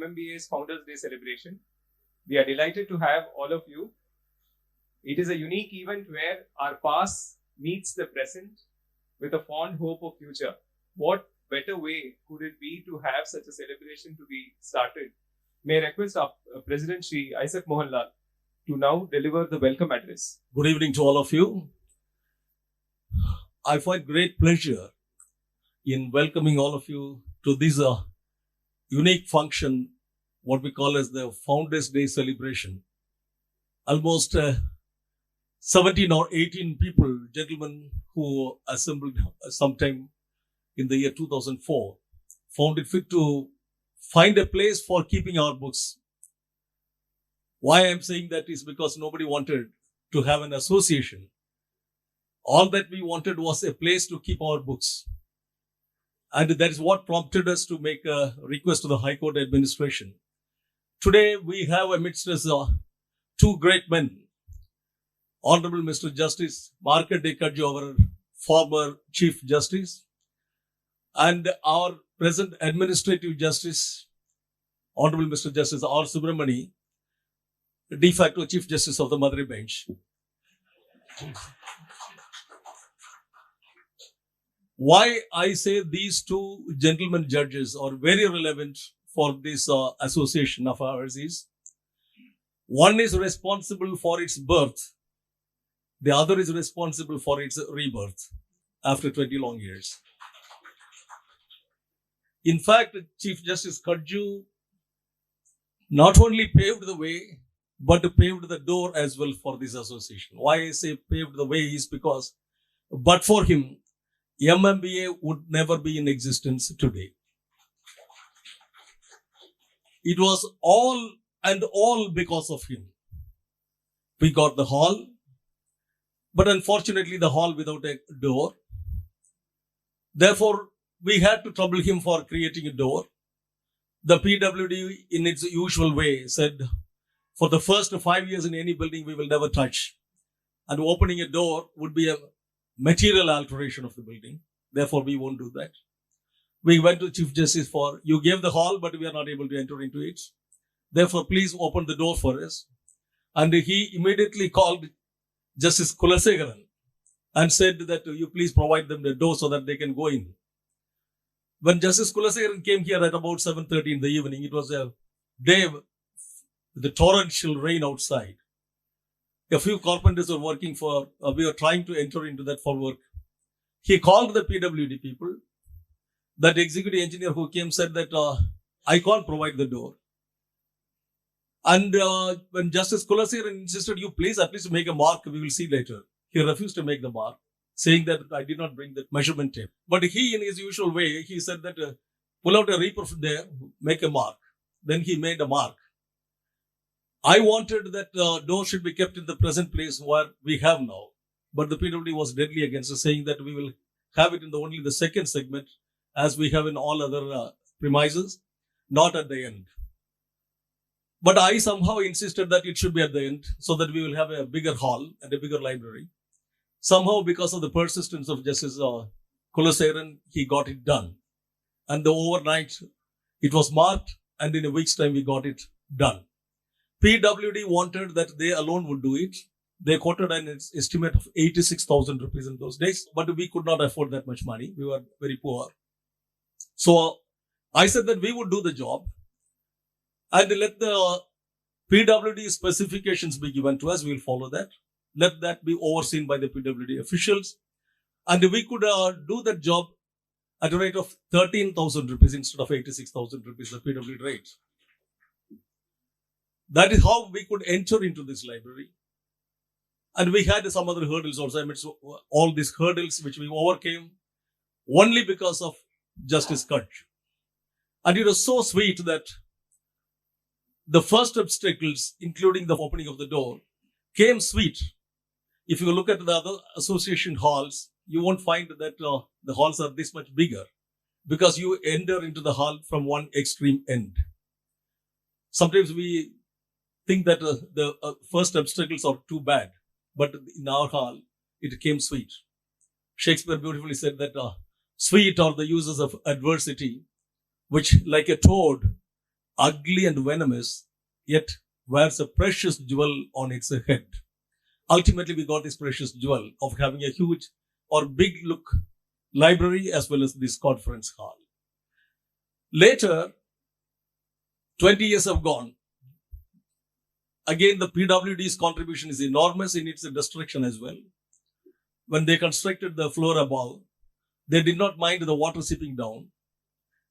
MMBA's Founders Day celebration. We are delighted to have all of you. It is a unique event where our past meets the present with a fond hope of future. What better way could it be to have such a celebration to be started? May I request our President Shri Isaac Mohanlal to now deliver the welcome address. Good evening to all of you. I find great pleasure in welcoming all of you to this unique function, what we call as the Founders Day celebration. Almost 17 or 18 people, gentlemen who assembled sometime in the year 2004, found it fit to find a place for keeping our books. Why I'm saying that is because nobody wanted to have an association. All that we wanted was a place to keep our books. And that is what prompted us to make a request to the High Court administration. Today, we have amidst us two great men. Honorable Mr. Justice Marka Dekadju, our former Chief Justice, and our present Administrative Justice, Honorable Mr. Justice R. Subramani, de facto Chief Justice of the Madurai bench. Why I say these two gentlemen judges are very relevant for this association of ours is, one is responsible for its birth, the other is responsible for its rebirth after 20 long years. In fact, Chief Justice Kadju not only paved the way, but paved the door as well for this association. Why I say paved the way is because, but for him, MMBA would never be in existence today. It was all because of him. We got the hall, but unfortunately the hall without a door. Therefore, we had to trouble him for creating a door. The PWD in its usual way said, for the first 5 years in any building we will never touch. And opening a door would be a material alteration of the building. Therefore, we won't do that. We went to Chief Justice for, you gave the hall, but we are not able to enter into it. Therefore, please open the door for us. And he immediately called Justice Kulasegaran and said that you please provide them the door so that they can go in. When Justice Kulasegaran came here at about 7:30 in the evening, it was a day with the torrential rain outside. A few carpenters were working for, we were trying to enter into that for work. He called the PWD people. That executive engineer who came said that I can't provide the door. And when Justice Kulasegaran insisted, you please at least make a mark, we will see later. He refused to make the mark, saying that I did not bring the measurement tape. But he, in his usual way, he said that pull out a reaper from there, make a mark. Then he made a mark. I wanted that door should be kept in the present place where we have now. But the PWD was deadly against us, saying that we will have it in only the second segment as we have in all other premises, not at the end. But I somehow insisted that it should be at the end so that we will have a bigger hall and a bigger library. Somehow, because of the persistence of Justice Kulasegaran, he got it done. And the overnight, it was marked, and in a week's time, we got it done. PWD wanted that they alone would do it. They quoted an estimate of 86,000 rupees in those days, but we could not afford that much money. We were very poor. So I said that we would do the job and let the PWD specifications be given to us. We will follow that. Let that be overseen by the PWD officials. And we could do that job at a rate of 13,000 rupees instead of 86,000 rupees, the PWD rate. That is how we could enter into this library. And we had some other hurdles also. I mean, so all these hurdles which we overcame only because of Justice Kadju. And it was so sweet that the first obstacles, including the opening of the door, came sweet. If you look at the other association halls, you won't find that the halls are this much bigger because you enter into the hall from one extreme end. Sometimes we think that the first obstacles are too bad. But in our hall, it came sweet. Shakespeare beautifully said that sweet are the uses of adversity, which like a toad ugly and venomous, yet wears a precious jewel on its head. Ultimately, we got this precious jewel of having a huge or big look library as well as this conference hall. Later, 20 years have gone. Again, the PWD's contribution is enormous in its destruction as well. When they constructed the floor above, they did not mind the water seeping down.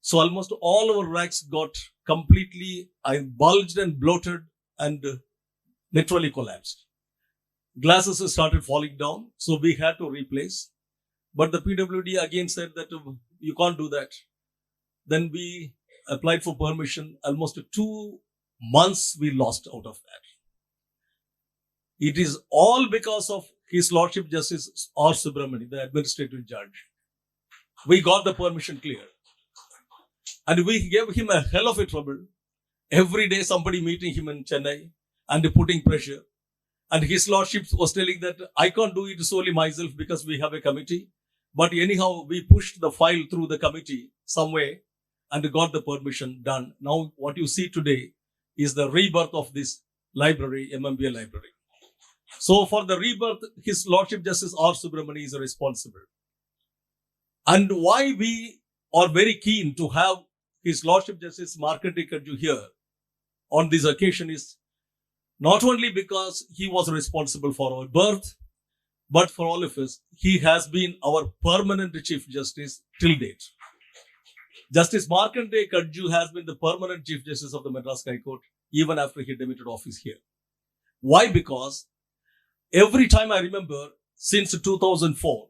So almost all our racks got completely bulged and bloated and literally collapsed. Glasses started falling down, so we had to replace. But the PWD again said that you can't do that. Then we applied for permission. Almost 2 months we lost out of that. It is all because of His Lordship Justice R. Subramani, the administrative judge. We got the permission clear. And we gave him a hell of a trouble. Every day somebody meeting him in Chennai and putting pressure. And His Lordship was telling that I can't do it solely myself because we have a committee. But anyhow, we pushed the file through the committee some way and got the permission done. Now, what you see today is the rebirth of this library, MMBA library. So for the rebirth, His Lordship Justice R. Subramani is responsible. And why we are very keen to have His Lordship Justice Markandeya Kadju here on this occasion is not only because he was responsible for our birth, but for all of us, he has been our permanent Chief Justice till date. Justice Markandeya Kadju has been the permanent Chief Justice of the Madras High Court even after he demitted office here. Why? Because every time I remember since 2004,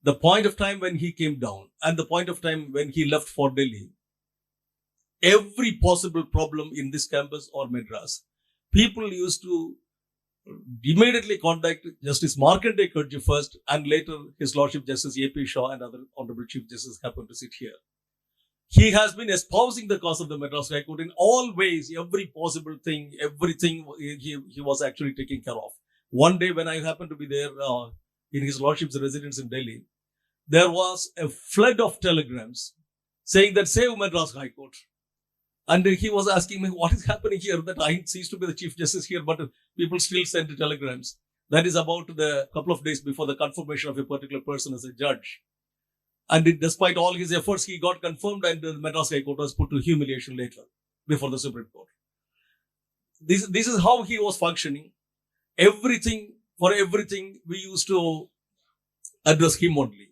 the point of time when he came down and the point of time when he left for Delhi, every possible problem in this campus or Madras, people used to immediately contact Justice Markandeya Kadju first, and later His Lordship Justice A.P. Shaw and other Honorable Chief Justices happen to sit here. He has been espousing the cause of the Madras High Court in all ways, every possible thing, everything he was actually taking care of. One day when I happened to be there in His Lordship's residence in Delhi, there was a flood of telegrams saying that save Madras High Court. And he was asking me, what is happening here? That I ceased to be the Chief Justice here, but people still send telegrams. That is about the couple of days before the confirmation of a particular person as a judge. And despite all his efforts, he got confirmed and the Madras High Court was put to humiliation later before the Supreme Court. This is how he was functioning. For everything, we used to address him only.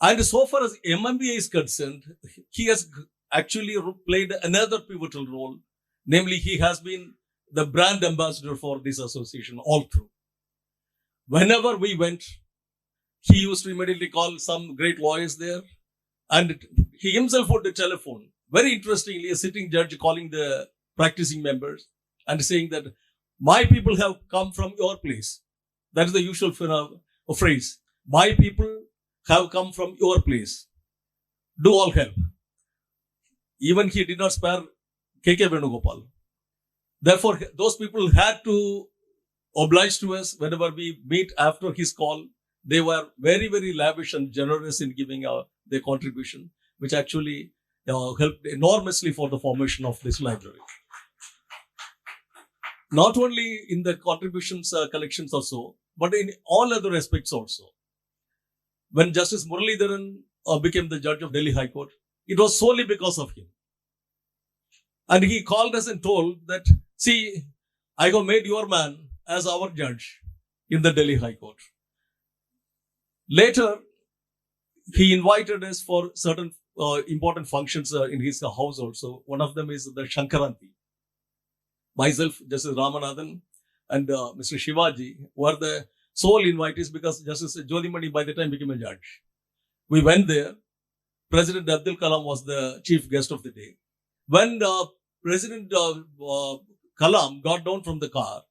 And so far as MMBA is concerned, he has actually played another pivotal role. Namely, he has been the brand ambassador for this association all through. Whenever we went, he used to immediately call some great lawyers there. And he himself would telephone. Very interestingly, a sitting judge calling the practicing members and saying that my people have come from your place. That is the usual phrase. My people have come from your place. Do all help. Even he did not spare K.K. Venugopal. Therefore, those people had to oblige to us whenever we meet after his call. They were very, very lavish and generous in giving their contribution, which actually helped enormously for the formation of this library. Not only in the contributions, collections or so, but in all other aspects also. When Justice Muralidharan became the judge of Delhi High Court, it was solely because of him. And he called us and told that, see, I have made your man as our judge in the Delhi High Court. Later, he invited us for certain important functions in his house also. One of them is the Shankaranti. Myself, Justice Ramanathan, and Mr. Shivaji were the sole invitees because Justice Jodhimani by the time became a judge. We went there. President Abdul Kalam was the chief guest of the day. When President Kalam got down from the car,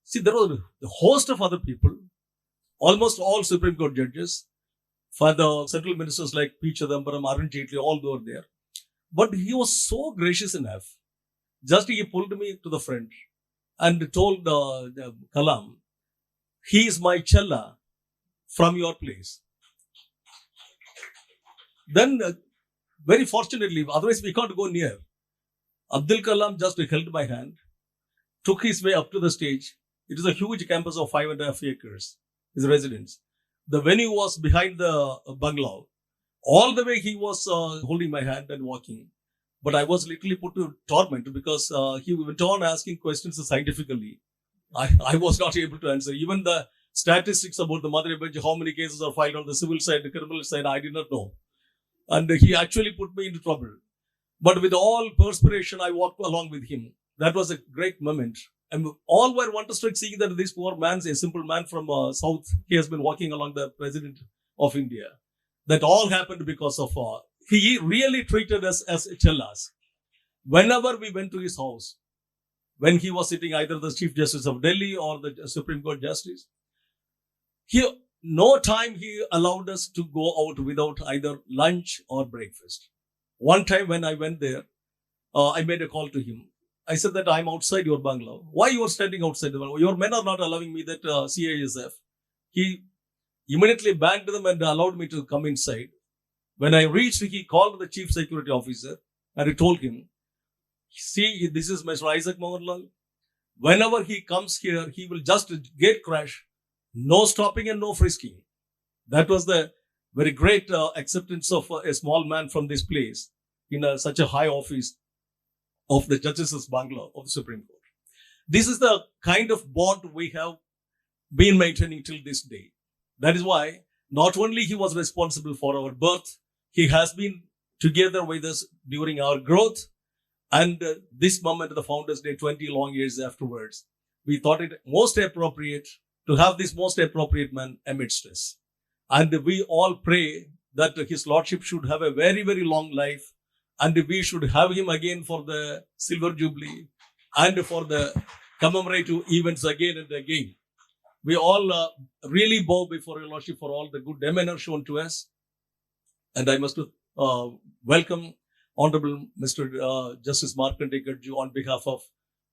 see, there was a host of other people, almost all Supreme Court judges, for the central ministers like P. Chidambaram, Arun Jaitley, all were there. But he was so gracious enough. Just he pulled me to the front and told Kalam, he is my chella from your place. Then, very fortunately, otherwise we can't go near. Abdul Kalam just held my hand, took his way up to the stage. It is a huge campus of 5.5 acres, his residence. The venue was behind the bungalow. All the way he was holding my hand and walking. But I was literally put to torment because he went on asking questions scientifically. I was not able to answer. Even the statistics about the Madurai bench, how many cases are filed on the civil side, the criminal side, I did not know. And he actually put me into trouble. But with all perspiration, I walked along with him. That was a great moment. And all were wonderstruck seeing that this poor man, a simple man from South, he has been walking along the President of India. That all happened because of, he really treated us as chellas. Whenever we went to his house, when he was sitting either the Chief Justice of Delhi or the Supreme Court Justice, no time he allowed us to go out without either lunch or breakfast. One time when I went there, I made a call to him. I said that I'm outside your bungalow. Why you are standing outside the bungalow? Your men are not allowing me that CISF. He immediately banned them and allowed me to come inside. When I reached, he called the chief security officer and he told him, see, this is Mr. Isaac Mohanlal. Whenever he comes here, he will just gate crash. No stopping and no frisking. That was the very great acceptance of a small man from this place in such a high office of the Justice's Bungalow of the Supreme Court. This is the kind of bond we have been maintaining till this day. That is why not only he was responsible for our birth, he has been together with us during our growth. And this moment, the Founders' Day, 20 long years afterwards, we thought it most appropriate to have this most appropriate man amidst us. And we all pray that his lordship should have a very, very long life. And we should have him again for the Silver Jubilee and for the commemorative events again and again. We all really bow before your lordship for all the good demeanor shown to us. And I must welcome Honorable Mr. Justice Markandeya Gadju on behalf of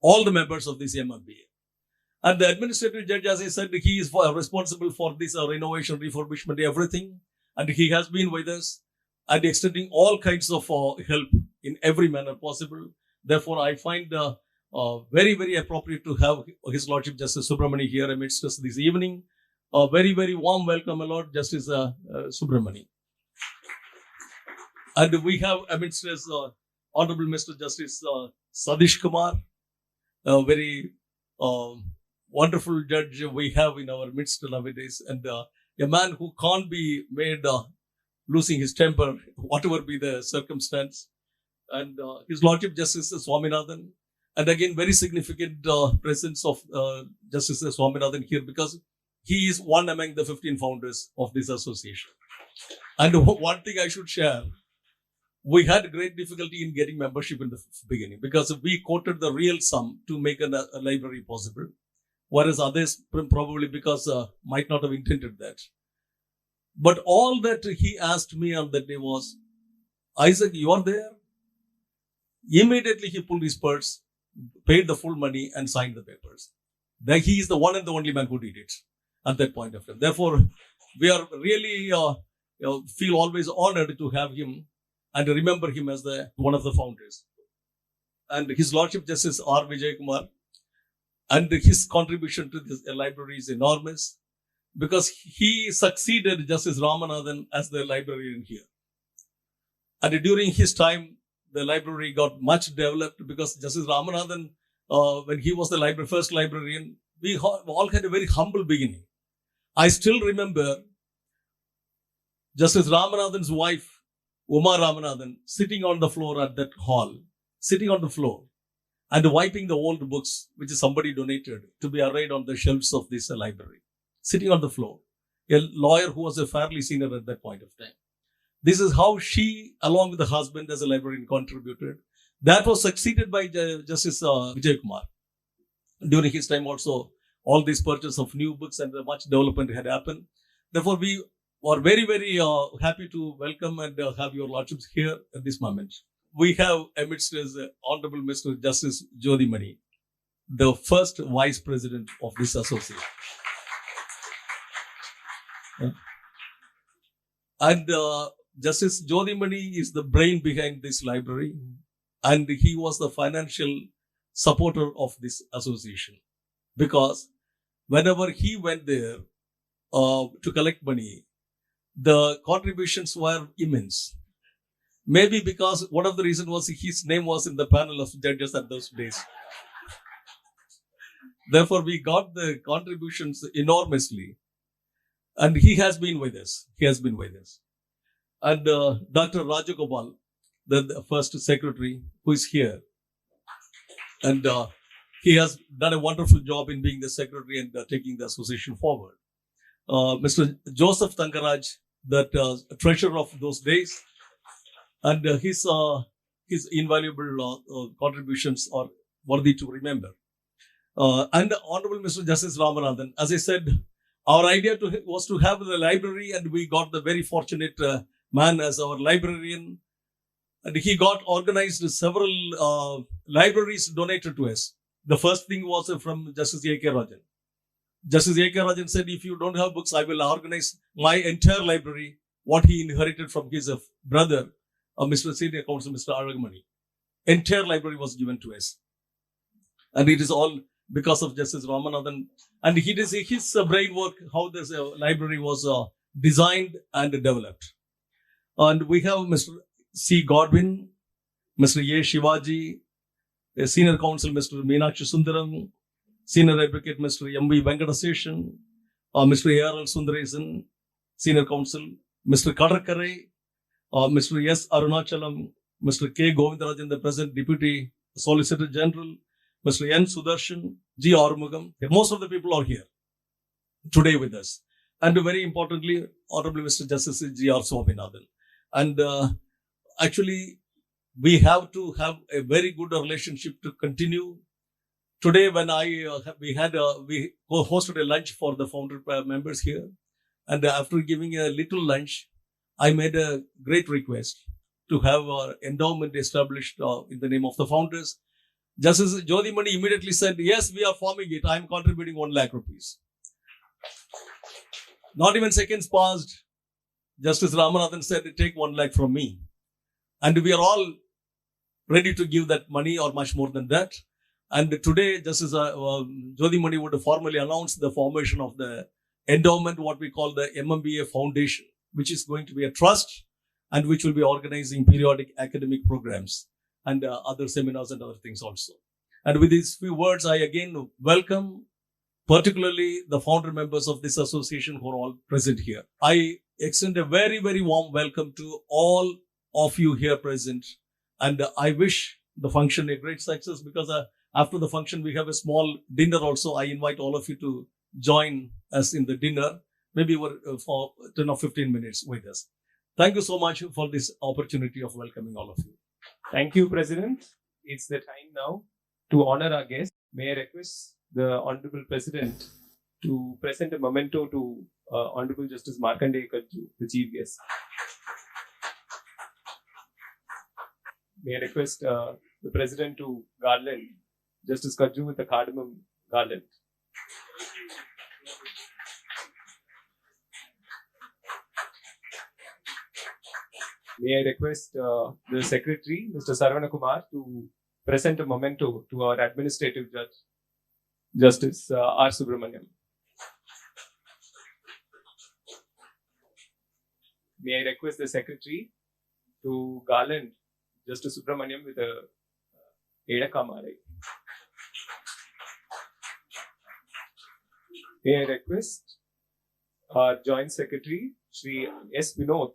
all the members of this MMBA. And the administrative judge, as I said, he is responsible for this renovation, refurbishment, everything. And he has been with us and extending all kinds of help in every manner possible. Therefore, I find very, very appropriate to have His Lordship Justice Subramani here amidst us this evening. A very, very warm welcome, my Lord Justice Subramani. And we have amidst us Honorable Mr. Justice Sadish Kumar, a very wonderful judge we have in our midst nowadays, and a man who can't be made losing his temper, whatever be the circumstance. And His Lordship Justice Swaminathan, and again very significant presence of Justice Swaminathan here because he is one among the 15 founders of this association. And one thing I should share, we had great difficulty in getting membership in the beginning because we quoted the real sum to make a library possible, whereas others probably because might not have intended that. But all that he asked me on that day was, Isaac, you are there? Immediately he pulled his purse, paid the full money and signed the papers. Then he is the one and the only man who did it at that point of time. Therefore, we are really feel always honored to have him and remember him as one of the founders. And His Lordship Justice R. Vijay Kumar, and his contribution to this library is enormous because he succeeded Justice Ramanathan as the librarian here. And during his time, the library got much developed because Justice Ramanathan, when he was the first librarian, we all had a very humble beginning. I still remember Justice Ramanathan's wife, Uma Ramanathan, sitting on the floor at that hall, sitting on the floor and wiping the old books, which somebody donated to be arrayed on the shelves of this library, sitting on the floor. A lawyer who was a fairly senior at that point of time. This is how she, along with the husband as a librarian, contributed. That was succeeded by Justice Vijay Kumar. During his time also, all these purchase of new books and much development had happened. Therefore, we are very, very happy to welcome and have your lordships here at this moment. We have amidst us Honorable Mr. Justice Jodhimani, the first Vice President of this association. And Justice Jodhimani is the brain behind this library. and he was the financial supporter of this association, because whenever he went there to collect money, the contributions were immense. Maybe because one of the reasons was his name was in the panel of judges at those days. Therefore, we got the contributions enormously. And he has been with us. He has been with us. And Dr. Rajagopal, the first secretary, who is here. And he has done a wonderful job in being the secretary and taking the association forward. Mr. Joseph Tangaraj, that treasurer of those days, and his invaluable contributions are worthy to remember. And Honorable Mr. Justice Ramanathan, as I said, our idea was to have the library, and we got the very fortunate man as our librarian. And he got organized several libraries donated to us. The first thing was from Justice A.K. Rajan. Justice A.K. Rajan said, if you don't have books, I will organize my entire library, what he inherited from his brother, Mr. Senior Counsel, Mr. Aragamani. Entire library was given to us. And it is all because of Justice Ramanathan. And he did his brain work, how this library was designed and developed. And we have Mr. C. Godwin, Mr. A. Shivaji, Senior Counsel Mr. Meenakshi Sundaram, Senior Advocate Mr. M.V. Venkataseshan, Mr. A.R.L. Sundaresan, Senior Counsel, Mr. Kadakare, Mr. S. Arunachalam, Mr. K. Govindarajan, the present Deputy Solicitor General, Mr. N. Sudarshan, G. Arumugam. Most of the people are here today with us. And very importantly, Honorable Mr. Justice G. R. Swaminathan. And actually, we have to have a very good relationship to continue. Today, when we hosted a lunch for the founder members here, and after giving a little lunch, I made a great request to have an endowment established in the name of the founders. Justice Jodhimani immediately said, yes, we are forming it. I am contributing 1 lakh rupees. Not even seconds passed. Justice Ramanathan said, take 1 lakh from me. And we are all ready to give that money or much more than that. And today, Justice Jodhimani would formally announce the formation of the endowment, what we call the MMBA Foundation, which is going to be a trust and which will be organizing periodic academic programs and other seminars and other things also. And with these few words, I again welcome particularly the founder members of this association who are all present here. I extend a very, very warm welcome to all of you here present. And I wish the function a great success, because after the function, we have a small dinner also. I invite all of you to join us in the dinner, maybe for 10 or 15 minutes with us. Thank you so much for this opportunity of welcoming all of you. Thank you, President. It's the time now to honor our guest. May I request the Honorable President to present a memento to Honorable Justice Markandeya Kajju, the Chief Guest. May I request the President to garland Justice Kajju with a cardamom garland. May I request the Secretary, Mr. Saravana Kumar, to present a memento to our Administrative Judge, Justice R. Subramaniam. May I request the Secretary to garland Justice Subramaniam with a Edakamare. May I request our Joint Secretary, Shri S. Vinod,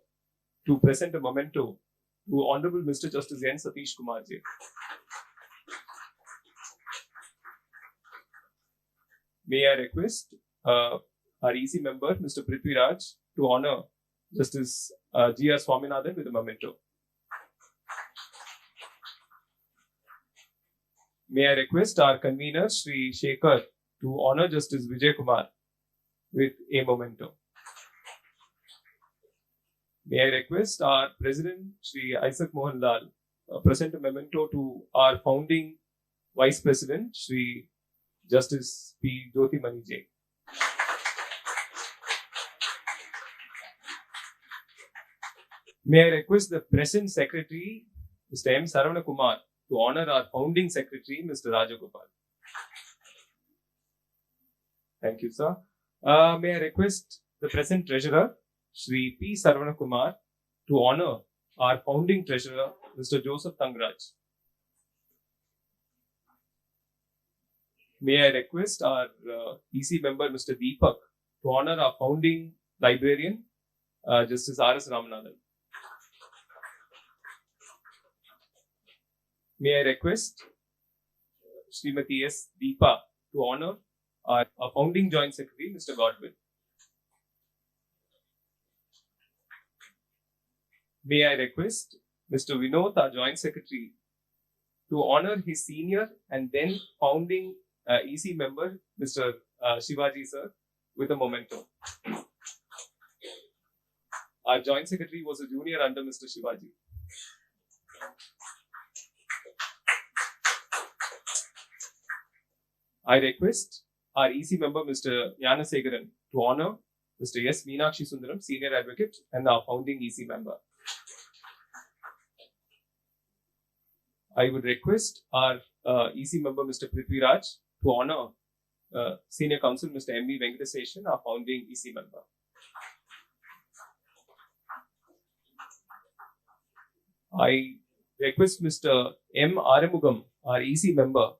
to present a memento to Honorable Mr. Justice N. Satish Kumarji. May I request our EC member, Mr. Prithvi Raj, to honor Justice G. R. Swaminathan with a memento. May I request our convener, Sri Shekhar, to honor Justice Vijay Kumar with a memento. May I request our President, Sri Isaac Mohan Lal, present a memento to our founding Vice President, Sri Justice P. Jyoti Mani J. May I request the present Secretary, Mr. M. Saravana Kumar, to honor our founding secretary, Mr. Rajagopal. Thank you, sir. May I request the present treasurer, Shri P. Sarvanakumar, to honor our founding treasurer, Mr. Joseph Tangraj. May I request our EC member, Mr. Deepak, to honor our founding librarian, Justice R.S. Ramanathan. May I request Srimati S. Deepa to honor our founding joint secretary, Mr. Godwin. May I request Mr. Vinod, our joint secretary, to honor his senior and then founding EC member, Mr. Shivaji sir, with a memento. Our joint secretary was a junior under Mr. Shivaji. I request our EC member, Mr. Yanasegaran, to honor Mr. S. Meenakshi Sundaram, senior advocate and our founding EC member. I would request our EC member, Mr. Prithvi Raj, to honor senior counsel, Mr. M.V. Venkateseshan, our founding EC member. I request Mr. M. Aramugam, our EC member,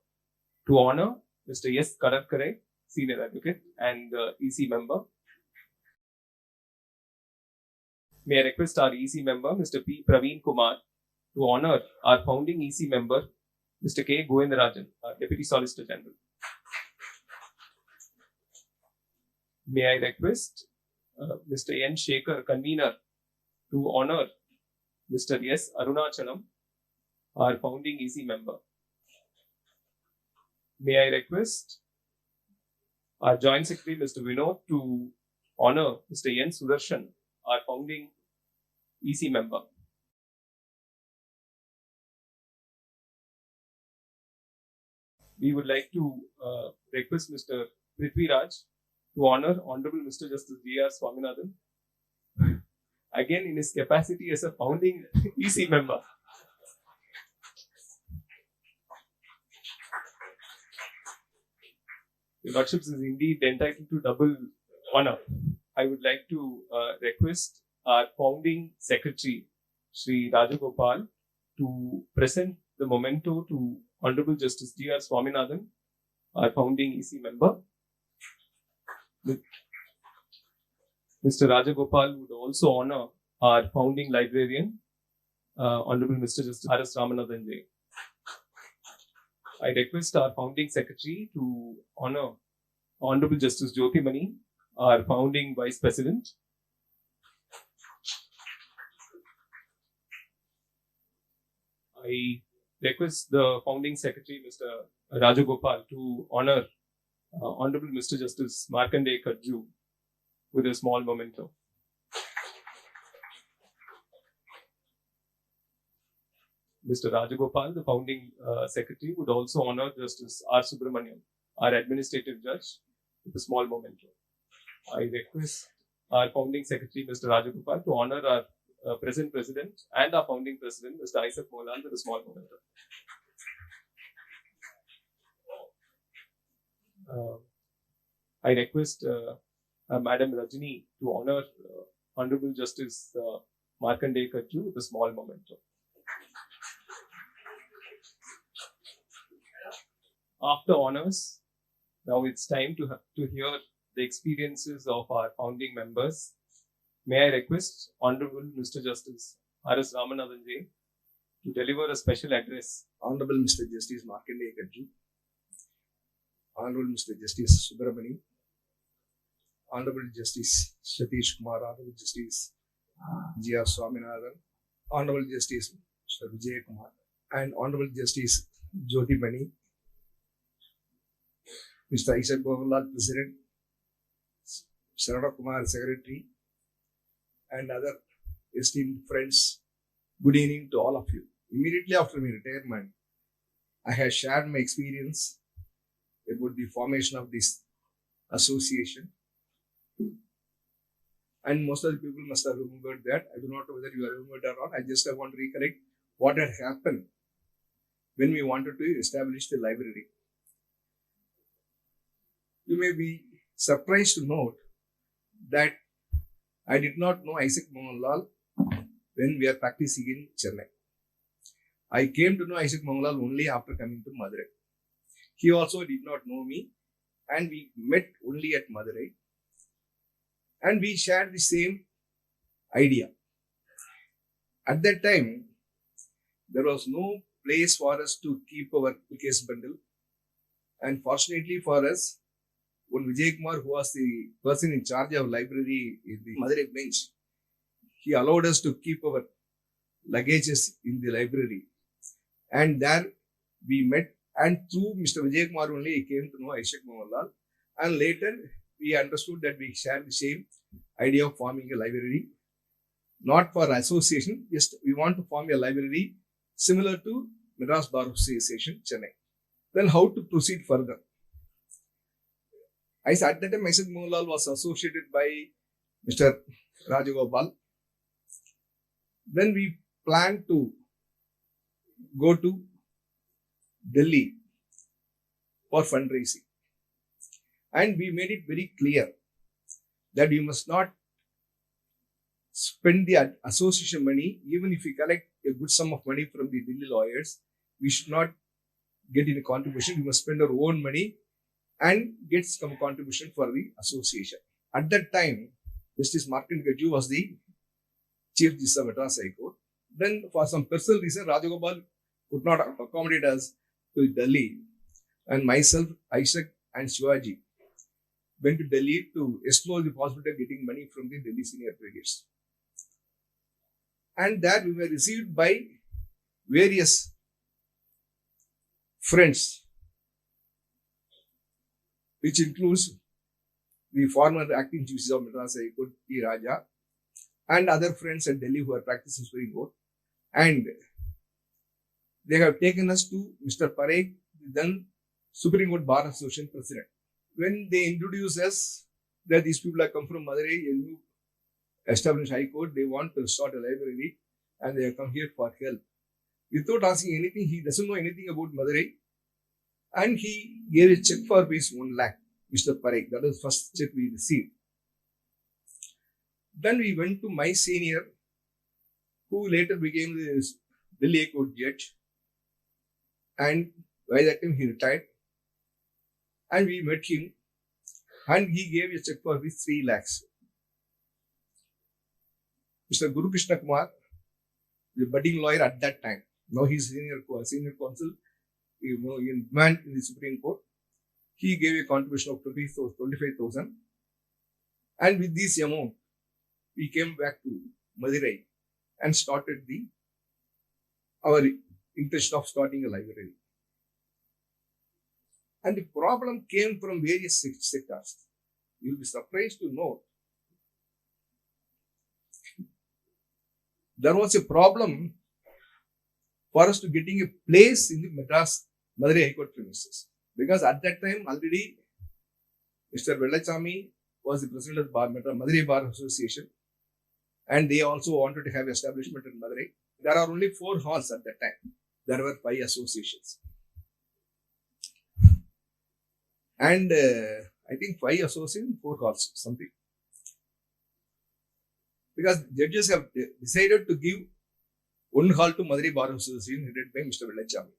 to honor Mr. S. Karakare, senior advocate and EC member. May I request our EC member, Mr. P. Praveen Kumar, to honor our founding EC member, Mr. K. Govindarajan, our Deputy Solicitor General. May I request Mr. N. Shekhar, convener, to honor Mr. S. Arunachalam, our founding EC member. May I request our joint secretary, Mr. Vinod, to honor Mr. N. Sudarshan, our founding EC member. We would like to request Mr. Prithvi Raj to honor Honorable Mr. Justice G.R. Swaminathan, again in his capacity as a founding EC member. The Lordships is indeed entitled to double honor. I would like to request our founding secretary, Sri Rajagopal, to present the memento to Honorable Justice G.R. Swaminathan, our founding EC member. Mr. Rajagopal would also honor our founding librarian, Honorable Mr. Justice R.S. Ramanathan J. I request our founding secretary to honor Honorable Justice Jyoti Mani, our founding vice president. I request the founding secretary, Mr. Rajagopal, to honor Honorable Mr. Justice Markandeya Kajju with a small memento. Mr. Rajagopal, the founding secretary, would also honor Justice R. Subramaniam, our administrative judge, with a small memento. I request our founding secretary, Mr. Rajagopal, to honor our present president and our founding president, Mr. Isaac Molan, with a small memento. I request Madam Rajini to honor Honorable Justice Markandeya Kajju with a small memento. After honors, now it's time to hear the experiences of our founding members. May I request Honorable Mr. Justice R.S. Ramanathan J. to deliver a special address. Honorable Mr. Justice Markandeya Kajju, Honorable Mr. Justice Subramani, Honorable Justice Satish Kumar, Honorable Justice G.R. Swaminathan, Honorable Justice Mr. Vijay Kumar, and Honorable Justice Jyoti Mani, Mr. Isaac Mohan, President, Sarada Kumar, Secretary, and other esteemed friends. Good evening to all of you. Immediately after my retirement, I have shared my experience about the formation of this association. And most of the people must have remembered that. I do not know whether you have remembered or not. I just want to recollect what had happened when we wanted to establish the library. You may be surprised to note that I did not know Isaac Mangalal when we are practicing in Chennai. I came to know Isaac Mangalal only after coming to Madurai. He also did not know me, and we met only at Madurai. And we shared the same idea. At that time, there was no place for us to keep our case bundle. And fortunately for us, when Vijay Kumar, who was the person in charge of library in the Madurai bench, he allowed us to keep our luggages in the library. And there we met, and through Mr. Vijay Kumar only I came to know Isaac Mangalal. And later we understood that we share the same idea of forming a library, not for association, just we want to form a library similar to Madras Bar Association, Chennai. Then how to proceed further? At that time, Isaac Mangalal was associated by Mr. Rajagopal. Then we planned to go to Delhi for fundraising. And we made it very clear that we must not spend the association money. Even if we collect a good sum of money from the Delhi lawyers, we should not get in a contribution. We must spend our own money and get some contribution for the association. At that time, Justice Martin Gaju was the Chief Justice of Madras High Court. Then, for some personal reason, Rajagopal could not accommodate us to Delhi, and myself, Isaac, and Shivaji went to Delhi to explore the possibility of getting money from the Delhi senior brigades. And there we were received by various friends, which includes the former acting Chief Justice of Madras High Court, P. Raja, and other friends at Delhi who are practicing Supreme Court. And they have taken us to Mr. Parekh, then Supreme Court Bar Association President. When they introduced us that these people have come from Madurai, a new established High Court, they want to start a library and they have come here for help. Without asking anything, he doesn't know anything about Madurai, and he gave a check for rupees 1 lakh, Mr. Parekh. That was the first check we received. Then we went to my senior, who later became the Delhi High Court judge, and by that time he retired. And we met him, and he gave a check for rupees 3 lakhs. Mr. Guru Krishna Kumar, the budding lawyer at that time, now he's senior counsel, in demand in the Supreme Court, he gave a contribution of 25,000. And with this amount, we came back to Madurai and started our intention of starting a library. And the problem came from various sectors. You'll be surprised to know there was a problem for us to getting a place in the Madurai High Court premises. Because at that time already Mr. Vellachami was the president of the Madurai Bar Association, and they also wanted to have establishment in Madurai. There are only 4 halls at that time. There were 5 associations. And I think 5 associations, 4 halls, something. Because judges have decided to give 1 hall to Madurai Bar Association headed by Mr. Vellachami.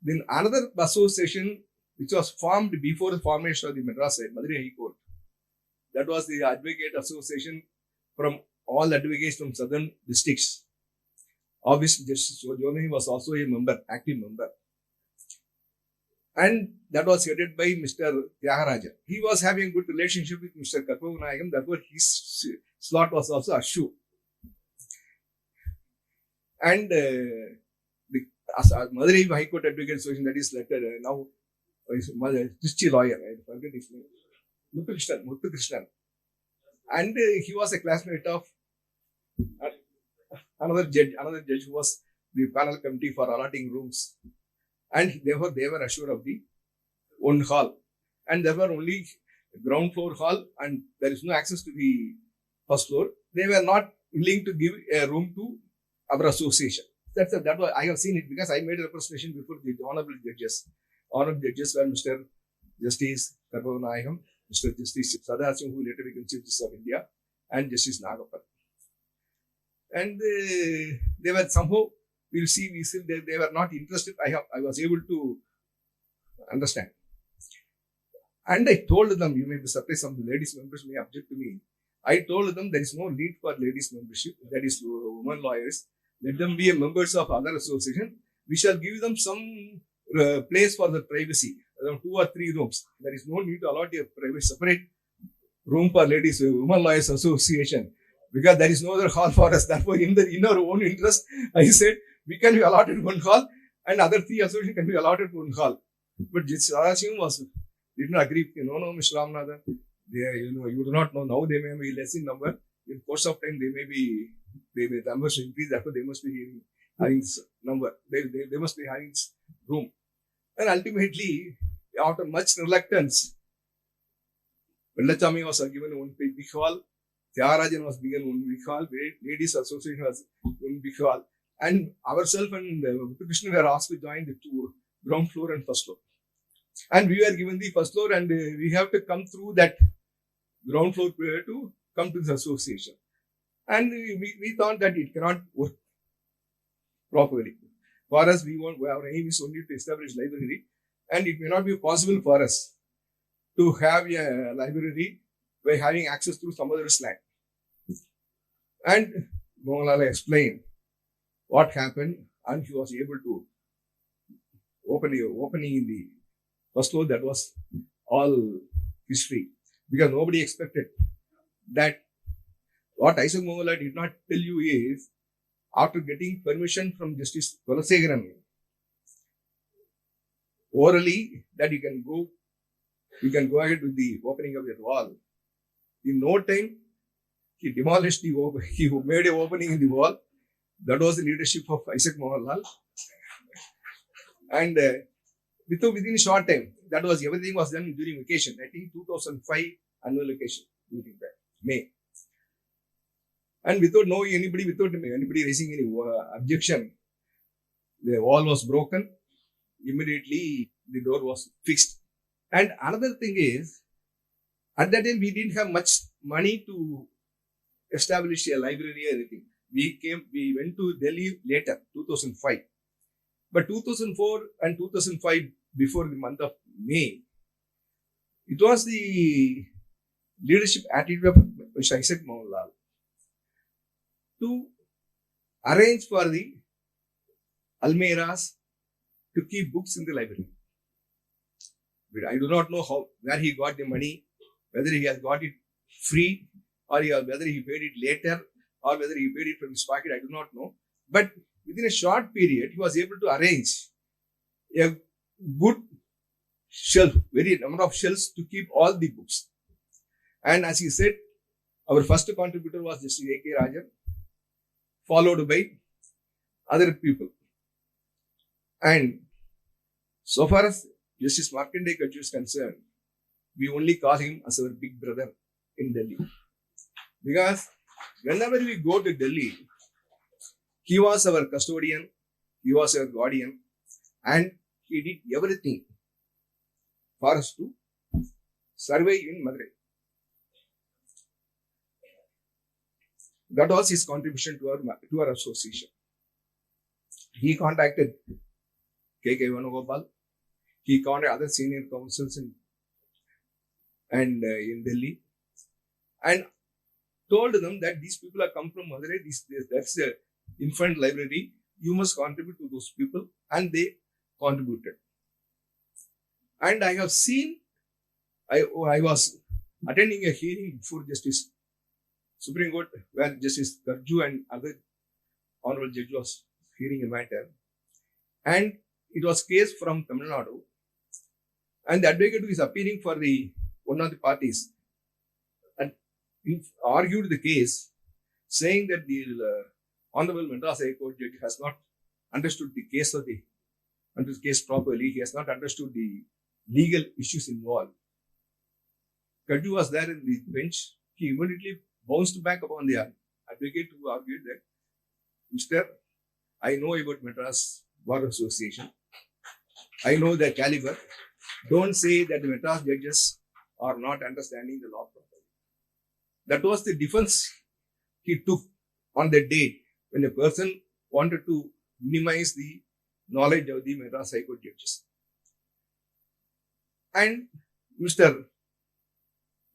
Then another association which was formed before the formation of the Madurai High Court, that was the Advocate Association from all advocates from southern districts. Obviously, Justice Jolani was also a member, active member. And that was headed by Mr. Tyagaraja. He was having a good relationship with Mr. Karpavanayagam, therefore his slot was also assured. And the Madurai High Court Advocate Association, that is now Christy lawyer, I forget his name, Muthu Krishnan. And he was a classmate of another judge who was the panel committee for allotting rooms. And therefore they were assured of the 1 hall. And there were only ground floor hall and there is no access to the first floor. They were not willing to give a room to our association. that was, I have seen it because I made a representation before the honorable judges. Honorable judges were Mr. Justice Karbanayam, Mr. Justice Sadasingh, who later became Chief Justice of India, and Justice Nagapal. And they were somehow, we see they were not interested. I was able to understand. And I told them, you may be surprised, some ladies members may object to me. I told them there is no need for ladies membership, that is women lawyers. Let them be members of other association. We shall give them some place for the privacy, around 2 or 3 rooms. There is no need to allot a private separate room for ladies, women lawyers association, because there is no other hall for us. Therefore, in our own interest, I said we can be allotted one hall, and other 3 associations can be allotted one hall. But Sadashivam did not agree. No, Mr. Ramanathan, you do not know. Now they may be less in number. In course of time, the numbers will increase. Therefore, they must be having number. They must be having room. And ultimately, after much reluctance, Vellachami was given one big hall. Tyagarajan was given one big hall. Ladies Association was one big hall. And ourselves and Krishna were asked to join the 2 ground floor and first floor. And we were given the first floor, and we have to come through that ground floor to come to this association. And we thought that it cannot work properly. For us, our aim is only to establish library, and it may not be possible for us to have a library by having access through some other's land. And Mohanlal explained what happened, and he was able to opening in the first floor. That was all history, because nobody expected that. What Isaac Mohanlal did not tell you is, after getting permission from Justice Kulasegaran orally, that you can go ahead with the opening of that wall. In no time, he demolished he made an opening in the wall. That was the leadership of Isaac Mohanlal. And within a short time, everything was done during vacation. I think 2005 annual vacation, May. And without anybody raising any objection, the wall was broken. Immediately, the door was fixed. And another thing is, at that time, we didn't have much money to establish a library or anything. We went to Delhi later, 2005. But 2004 and 2005, before the month of May, it was the leadership attitude of Mr. Isaac Mohanlal to arrange for the almirahs to keep books in the library. But I do not know where he got the money, whether he has got it free, or whether he paid it later, or whether he paid it from his pocket. I do not know. But within a short period, he was able to arrange a good shelf, very number of shelves to keep all the books. And as he said, our first contributor was Justice A.K. Rajan, followed by other people. And so far as Justice Markandeya Kajju is concerned, we only call him as our big brother in Delhi. Because whenever we go to Delhi, he was our custodian, he was our guardian, and he did everything for us to survey in Madurai. That was his contribution to our association. He contacted K.K. Venugopal. He contacted other senior counsels in Delhi, and told them that these people have come from Madurai. That's the infant library. You must contribute to those people, and they contributed. And I have seen. I was attending a hearing before Justice Supreme Court, where Justice Kajju and other honorable judge was hearing a matter, and it was case from Tamil Nadu, and the advocate who is appearing for one of the parties and argued the case, saying that the Honorable Madras High Court judge has not understood the case properly. He has not understood the legal issues involved. Kajju was there in the bench. He immediately bounced back upon the advocate who argued that, Mr. I know about Madras Bar Association. I know their caliber. Don't say that the Madras judges are not understanding the law properly. That was the defense he took on the day when a person wanted to minimize the knowledge of the Madras High Court judges. And Mr.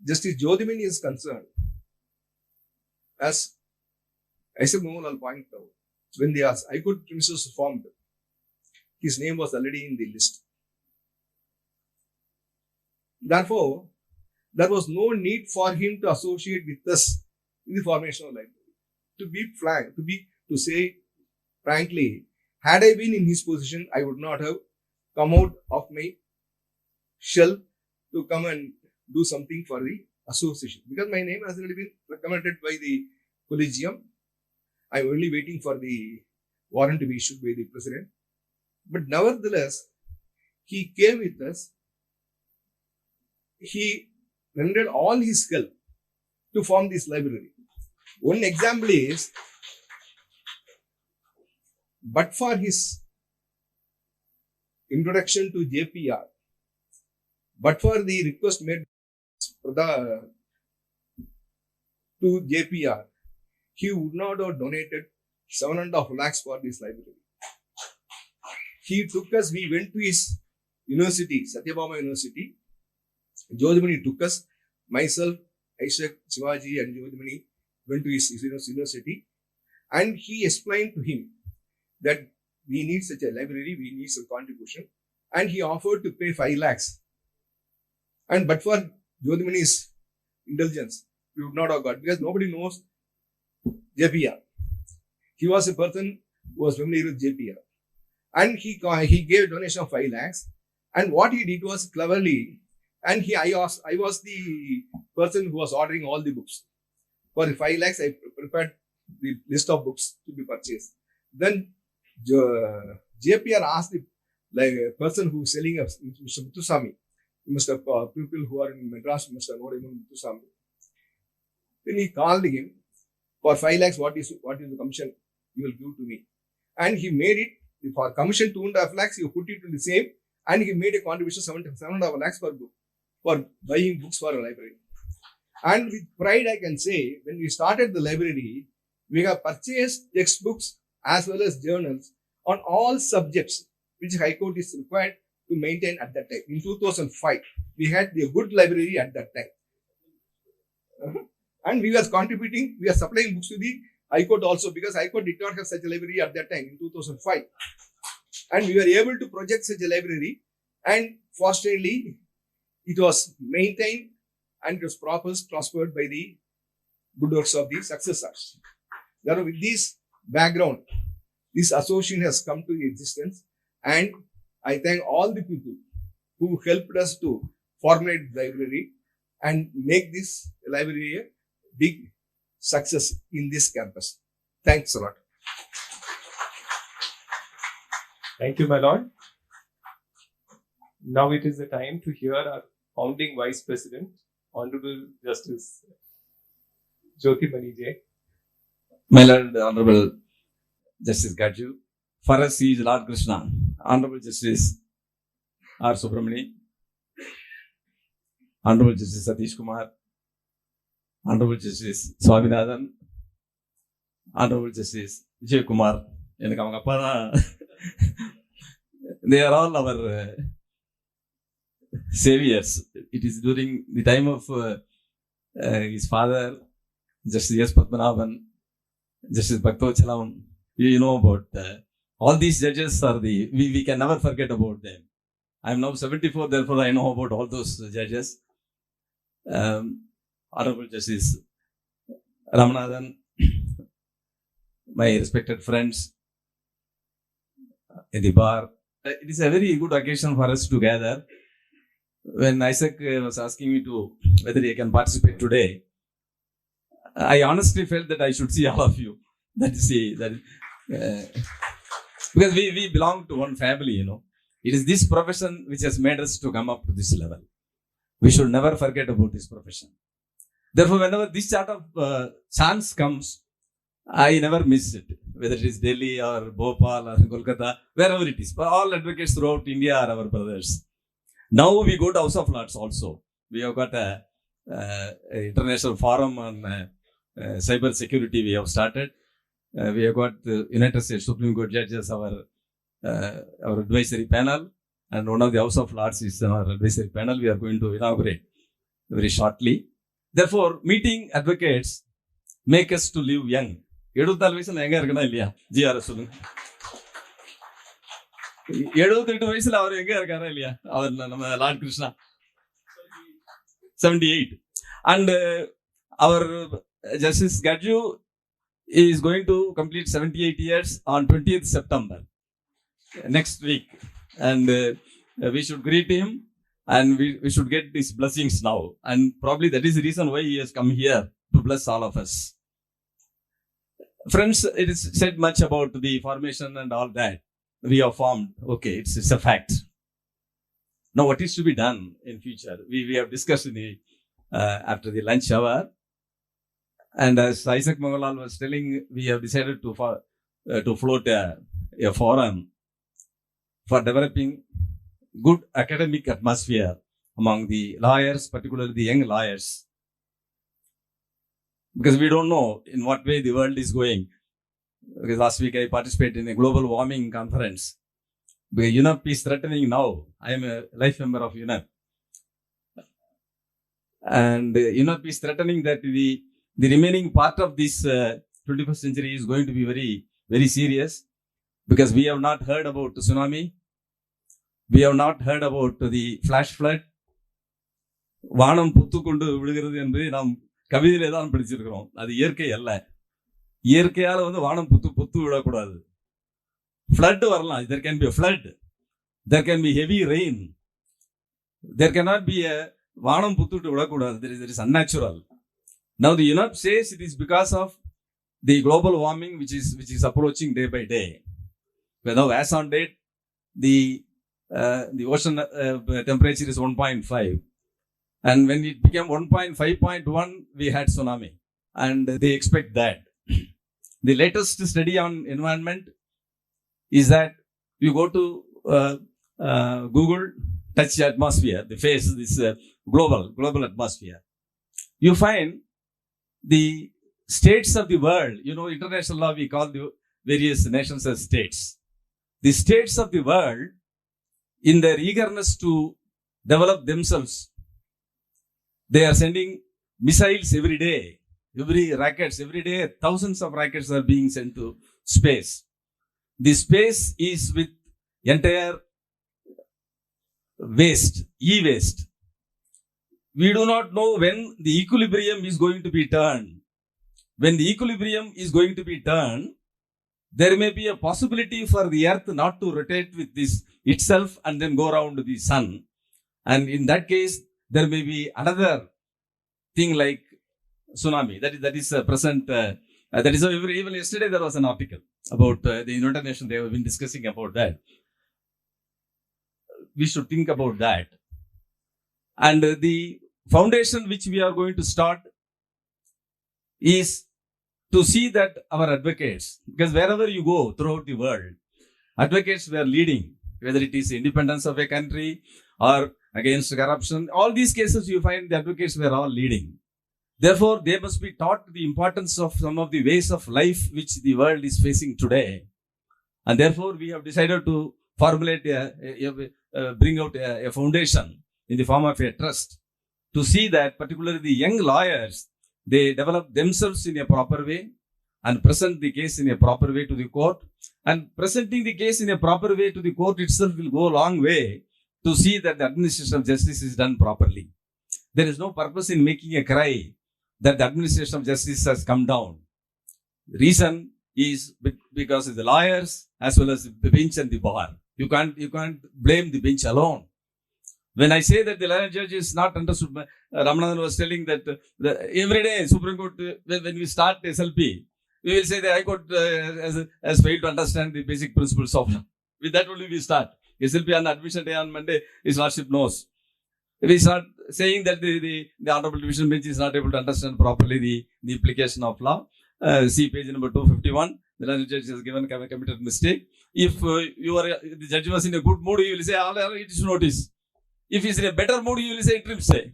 Justice Jodhimani is concerned, as Isaac Mohanlal pointed out, when the High Court premises was formed, his name was already in the list. Therefore, there was no need for him to associate with us in the formation of library. To be frank, to say frankly, had I been in his position, I would not have come out of my shell to come and do something for the association, because my name has already been recommended by the collegium. I'm only waiting for the warrant to be issued by the president. But nevertheless, he came with us. He rendered all his help to form this library. One example is, but for his introduction to JPR, but for the request made to JPR, he would not have donated 7.5 lakhs for this library. He took us, we went to his university, Satyabama University. Jodhimani took us, myself, Isaac, Shivaji and Jodhimani went to his university, and he explained to him that we need such a library, we need some contribution, and he offered to pay 5 lakhs. And but for Jodhimani's indulgence, we would not have got, because nobody knows JPR. He was a person who was familiar with JPR. And he gave a donation of 5 lakhs. And what he did was cleverly, and I was the person who was ordering all the books. For the 5 lakhs, I prepared the list of books to be purchased. Then JPR asked the person who is selling us, Mr. Muthusamy, you must have people who are in Madras, must have known Muthusamy. Then he called him, for 5 lakhs, what is the commission you will give to me? And he made it, for commission 2.5 lakhs, he put it to the same, and he made a contribution 7.5 lakhs per book for buying books for a library. And with pride, I can say, when we started the library, we have purchased textbooks as well as journals on all subjects which High Court is required to maintain at that time. In 2005, we had a good library at that time. And we were contributing, we are supplying books to the High Court also, because High Court did not have such a library at that time in 2005. And we were able to project such a library, and fortunately, it was maintained and it was prospered by the good works of the successors. Therefore, with this background, this association has come to existence, and I thank all the people who helped us to formulate the library and make this library a big success in this campus. Thanks a lot. Thank you, my lord. Now it is the time to hear our founding Vice President, Honorable Justice Jyothimani J. My Lord, Honorable Justice Gaju. For us, he is Lord Krishna. Honorable Justice R. Subramani. Honorable Justice Satish Kumar. Honorable Justice Swaminathan. Honorable Justice Vijay Kumar. They are all our saviors. It is during the time of his father, Justice S. Padmanabhan, Justice Bhaktochalam. You know about all these judges are we can never forget about them. I am now 74, therefore I know about all those judges. Honorable Justice Ramanathan, my respected friends in the bar. It is a very good occasion for us to gather. When Isaac was asking me whether I can participate today, I honestly felt that I should see all of you. Because we belong to one family, you know. It is this profession which has made us to come up to this level. We should never forget about this profession. Therefore, whenever this sort of chance comes, I never miss it, whether it is Delhi or Bhopal or Kolkata, wherever it is. But all advocates throughout India are our brothers. Now we go to House of Lords also. We have got a international forum on cyber security. We have started. We have got the United States Supreme Court judges, our advisory panel, and one of the House of Lords is our advisory panel. We are going to inaugurate very shortly. Therefore, meeting advocates make us to live young. 74 வயசுல எங்க இருக்கனா இல்லையா? GRS சொல்லுங்க. 78 வயசுல அவர் எங்க இருக்காரா இல்லையா? அவர் நம்ம Lord Krishna 78. And our Justice Gadju is going to complete 78 years on 20th September next week. And we should greet him and we should get his blessings now. And probably that is the reason why he has come here to bless all of us. Friends, it is said much about the formation and all that. We have formed. Okay, it's a fact. Now, what is to be done in future? We have discussed in the after the lunch hour. And as Isaac Mangalal was telling, we have decided to float a forum for developing good academic atmosphere among the lawyers, particularly the young lawyers. Because we don't know in what way the world is going. Because last week I participated in a global warming conference. Because UNEP is threatening now. I am a life member of UNEP. And UNEP is threatening that the remaining part of this 21st century is going to be very, very serious. Because we have not heard about the tsunami. We have not heard about the flash flood. வானம் புத்து கொண்டு விழுகிறது என்பதை நாம் கவிதையிலே தான் படிச்சிருக்கிறோம். அது இயற்கை அல்ல. இயற்கையால வானம் புத்து விடக்கூடாது. ஃப்ளட் வரலாம். There can be a flood. There can be heavy rain. There cannot be a வானம் புத்துட்டு விடக்கூடாது. There is unnatural. Now the UNEP says it is because of the global warming which is approaching day by day. Now as on date, the ocean temperature is 1.5. And when it became 1.5.1, we had tsunami. And they expect that. The latest study on environment is that you go to Google, touch atmosphere, the face, this global atmosphere. You find the states of the world, international law, we call the various nations as states. The states of the world, in their eagerness to develop themselves, they are sending missiles every day, every day, thousands of rockets are being sent to space. The space is with entire waste, e-waste. We do not know when the equilibrium is going to be turned. When the equilibrium is going to be turned, there may be a possibility for the earth not to rotate with this itself and then go around the sun. And in that case, there may be another thing like tsunami. That is present. That is even yesterday there was an article about the United Nations. They have been discussing about that. We should think about that. And the foundation which we are going to start is to see that our advocates, because wherever you go throughout the world, advocates were leading, whether it is independence of a country or against corruption. All these cases you find the advocates were all leading. Therefore, they must be taught the importance of some of the ways of life which the world is facing today. And therefore, we have decided to formulate, bring out a foundation in the form of a trust to see that particularly the young lawyers, they develop themselves in a proper way and present the case in a proper way to the court. And presenting the case in a proper way to the court itself will go a long way to see that the administration of justice is done properly. There is no purpose in making a cry that the administration of justice has come down. The reason is because of the lawyers as well as the bench and the bar. You can't blame the bench alone. When I say that the lawyer judge is not understood, Ramadan was telling that every day Supreme Court, when we start SLP, we will say the High Court has failed to understand the basic principles of law. With that only we start. SLP on admission day on Monday, His Lordship knows. We start saying that the Honorable Division Bench is not able to understand properly the implication of law. see page number 251. The learned judge has given committed mistake. If the judge was in a good mood, you will say, all it is notice. If he is in a better mood, you will say interim stay.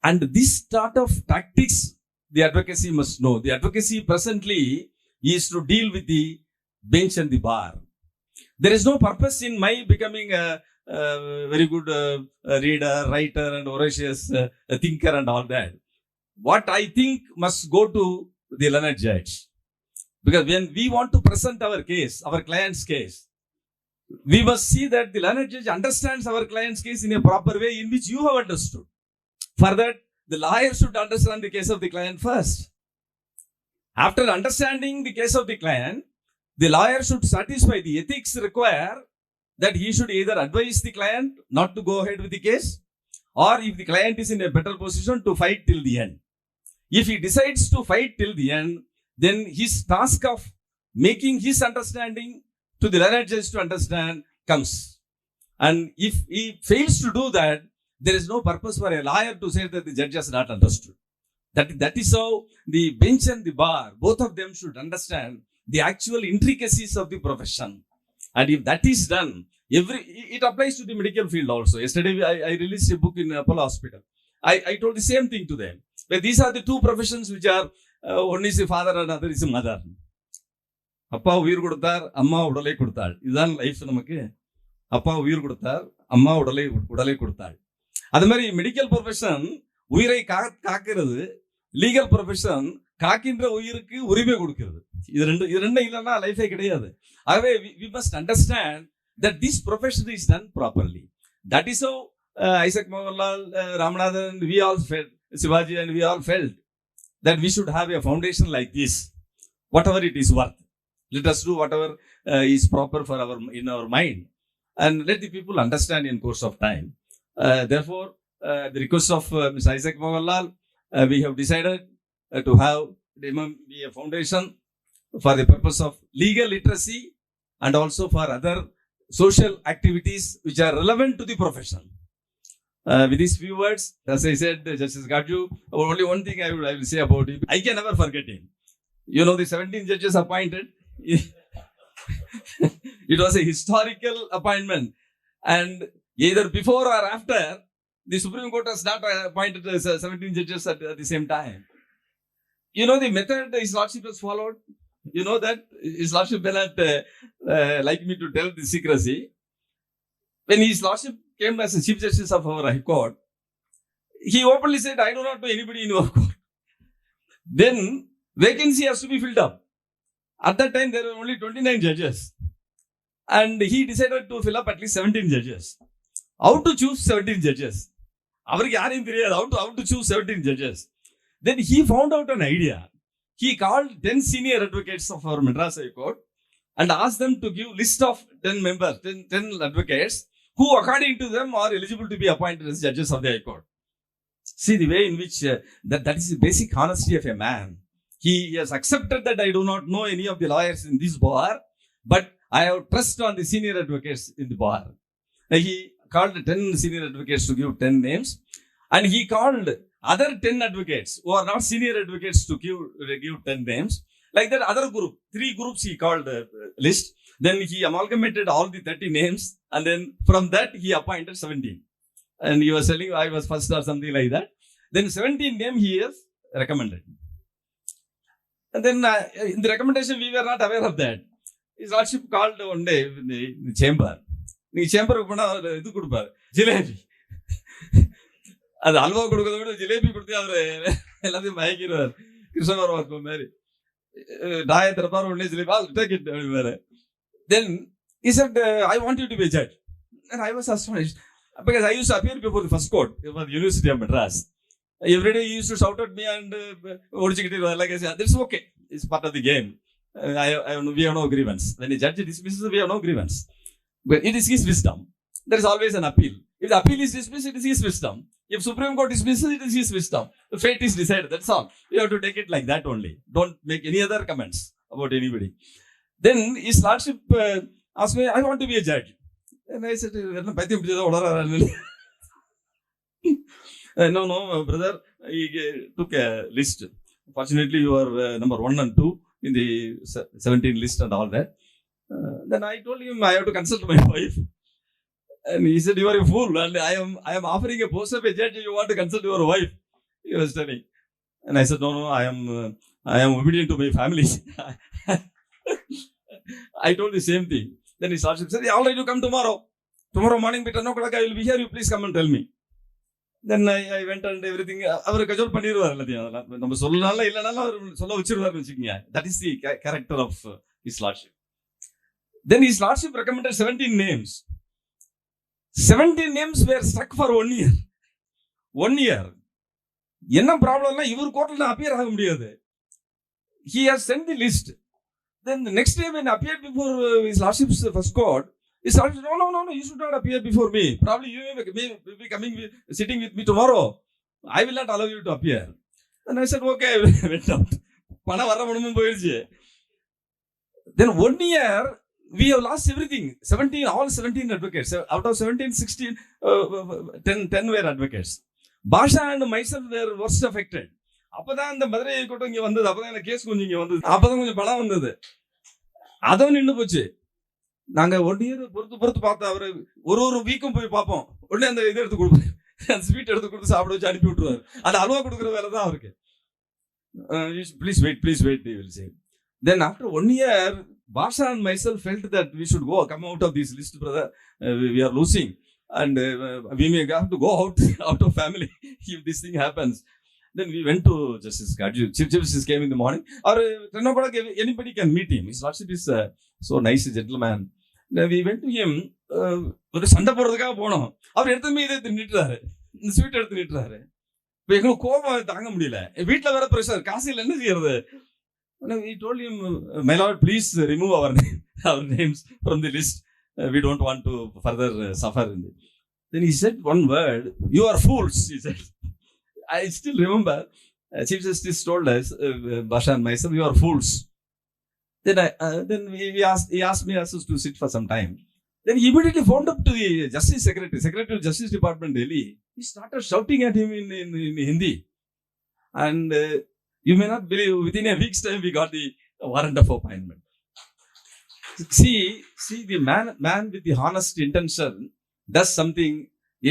And this sort of tactics, the advocacy must know. The advocacy presently is to deal with the bench and the bar. There is no purpose in my becoming a very good reader, writer, and voracious thinker and all that. What I think must go to the learned judge. Because when we want to present our case, our client's case, we must see that the learned judge understands our client's case in a proper way in which you have understood. For that, the lawyer should understand the case of the client first. After understanding the case of the client, the lawyer should satisfy the ethics require that he should either advise the client not to go ahead with the case, or if the client is in a better position, to fight till the end. If he decides to fight till the end, then his task of making his understanding to the learned judge to understand comes. And if he fails to do that, there is no purpose for a lawyer to say that the judge has not understood. That is how the bench and the bar, both of them should understand the actual intricacies of the profession. And if that is done, it applies to the medical field also. Yesterday, I released a book in Apollo Hospital. I told the same thing to them. But these are the two professions which are, one is the father and other is the mother. அப்பா உயிர் கொடுத்தார், அம்மா உடலை கொடுத்தாள். இதுதான் life நமக்கு. அப்பா உயிர் கொடுத்தார், அம்மா உடலை கொடுத்தாள். அது மாதிரி மெடிக்கல் ப்ரொஃபஷன் உயிரை காக்கிறது, லீகல் ப்ரொஃபஷன் காக்கின்ற உயிருக்கு உரிமை கொடுக்கிறது. இது ரெண்டும் இல்லைன்னா லைஃபே கிடையாது. ஆகவே we must understand that this profession is done properly. That is how Isaac Mohanlal, Ramanathan, we all felt, Shivaji and we all felt that we should have a foundation like this, whatever it is worth. Let us do whatever is proper for in our mind, and let the people understand in course of time. Therefore, the request of Mr. Isaac Mohanlal, we have decided to have the MMBA foundation for the purpose of legal literacy and also for other social activities which are relevant to the profession. With these few words, as I said, Justice Gaju, only one thing I will say about him. I can never forget him. You know, the 17 judges appointed. It was a historical appointment, and either before or after, the Supreme Court has not appointed 17 judges at the same time. You know the method His Lordship has followed. You know that His Lordship will not like me to tell the secrecy. When His Lordship came as a Chief Justice of our High Court, he openly said, "I do not know anybody in your court." Then vacancy has to be filled up. At that time, there were only 29 judges. And he decided to fill up at least 17 judges. How to choose 17 judges? How to choose 17 judges? Then he found out an idea. He called 10 senior advocates of our Madras High Court and asked them to give list of 10 members, 10 advocates who according to them are eligible to be appointed as judges of the High Court. See the way in which that is the basic honesty of a man. He has accepted that I do not know any of the lawyers in this bar, but I have trust on the senior advocates in the bar. He called 10 senior advocates to give 10 names, and he called other 10 advocates who are not senior advocates to give 10 names. Like that other group, 3 groups he called list. Then he amalgamated all the 30 names, and then from that he appointed 17. And he was telling I was first or something like that. Then 17 names he has recommended. And then in the recommendation, we were not aware of that. His Lordship called one day in the chamber. The chamber இது கொடுப்பார் ஜிலேபி. அது அல்வா கொடுக்கறத விட ஜிலேபி கொடுத்து அவரு எல்லாத்தையும் மயக்கிடுவார். கிருஷ்ணவர்மா மாதிரி நாயை திறப்பார், உடனே jalebi take it அப்படிவாரு. Then he said, I want you to be a judge. And I was astonished because I used to appear before the first court for the University of Madras. Every day he used to shout at me and like I said, that's okay. It's part of the game. We have no grievance. When a judge dismisses, we have no grievance. But it is his wisdom. There is always an appeal. If the appeal is dismissed, it is his wisdom. If Supreme Court dismisses, it is his wisdom. The fate is decided. That's all. You have to take it like that only. Don't make any other comments about anybody. Then His Lordship asked me, I want to be a judge. And I said, no, brother, he took a list. Fortunately, you are number 1 and 2 in the 17 list and all that. Then I told him I have to consult my wife. And he said, "You are a fool, and I am offering a post of a judge. You want to consult your wife?" He was telling. And I said, "No, I am obedient to my family." I told the same thing. Then his lordship said, "All right, you come tomorrow. Tomorrow morning by 10 o'clock I will be here. You please come and tell me." Then I went and everything. அவர் கஜோல் பண்ணிடுவார் எல்லாத்தையும். அதெல்லாம் நம்ம சொல்லனால இல்லைனாலும் அவர் சொல்ல வச்சிருவாருன்னு வச்சுக்கோங்க. That is the character of his lordship. Then his lordship recommended 17 names. 17 names were stuck for 1 year. 1 year. என்ன ப்ராப்ளம்னா இவர் கோர்ட்ல அப்பியர் ஆக முடியாது. He has sent the list. Then the next day when appeared before his lordship's first court, he said, no, you should not appear before me. Probably you will be coming, sitting with me tomorrow. I will not allow you to appear. Then I said, okay, I went out. பணம் வர முடியுமோ போயிடுச்சு. Then 1 year, we have lost everything. All 17 advocates. Out of 17, 16, 10 were advocates. Basha and myself were worst affected. அப்பதான் அந்த மதுரை கோட்டம் இங்க வந்தது. அப்பதான் எனக்கு கேஸ் கொஞ்சம் இங்க வந்தது. அப்பதான் கொஞ்சம் பணம் வந்தது. அதுவும் நின்று போச்சு. நாங்க 1 year பொறுத்து பார்த்தோம். அவரு ஒரு வீக்கும் போய் பார்ப்போம். உடனே அந்த இதை எடுத்து கொடுப்பேன். அந்த ஸ்வீட் எடுத்து கொடுத்து சாப்பிட வச்சு அனுப்பி விட்டுருவாரு. அந்த அல்வா கொடுக்குற வேலை தான் அவருக்கு. Please wait, they will say. Then after 1 year, Basha and myself felt that we should come out of this list, brother. We are losing. And we may have to go out of family if this thing happens. Then we went to Justice Gadju. Chief Justice came in the morning. Or 10 o'clock, anybody can meet him. His lordship is so nice a gentleman. Then we went to him. ஒரு சண்டை போடுறதுக்காக போனோம். அவர் எடுத்துமே இதை நிட்டுறாரு. இந்த sweet எடுத்து நிட்டுறாரு. இப்போ எங்களுக்கு கோபம் தாங்க முடியல. வீட்டில் வேற ப்ரெஷர். காசில் என்ன செய்யறது? We told him, "My lord, please remove our names from the list. We don't want to further suffer." Then he said one word, "You are fools," he said. I still remember, Chief Justice told us, Basha and myself, "You are fools." Then he asked me also to sit for some time. Then he immediately phoned up to the Secretary of Justice Department, Delhi. He started shouting at him in Hindi. And you may not believe, within a week's time, we got the warrant of appointment. See, the man with the honest intention does something,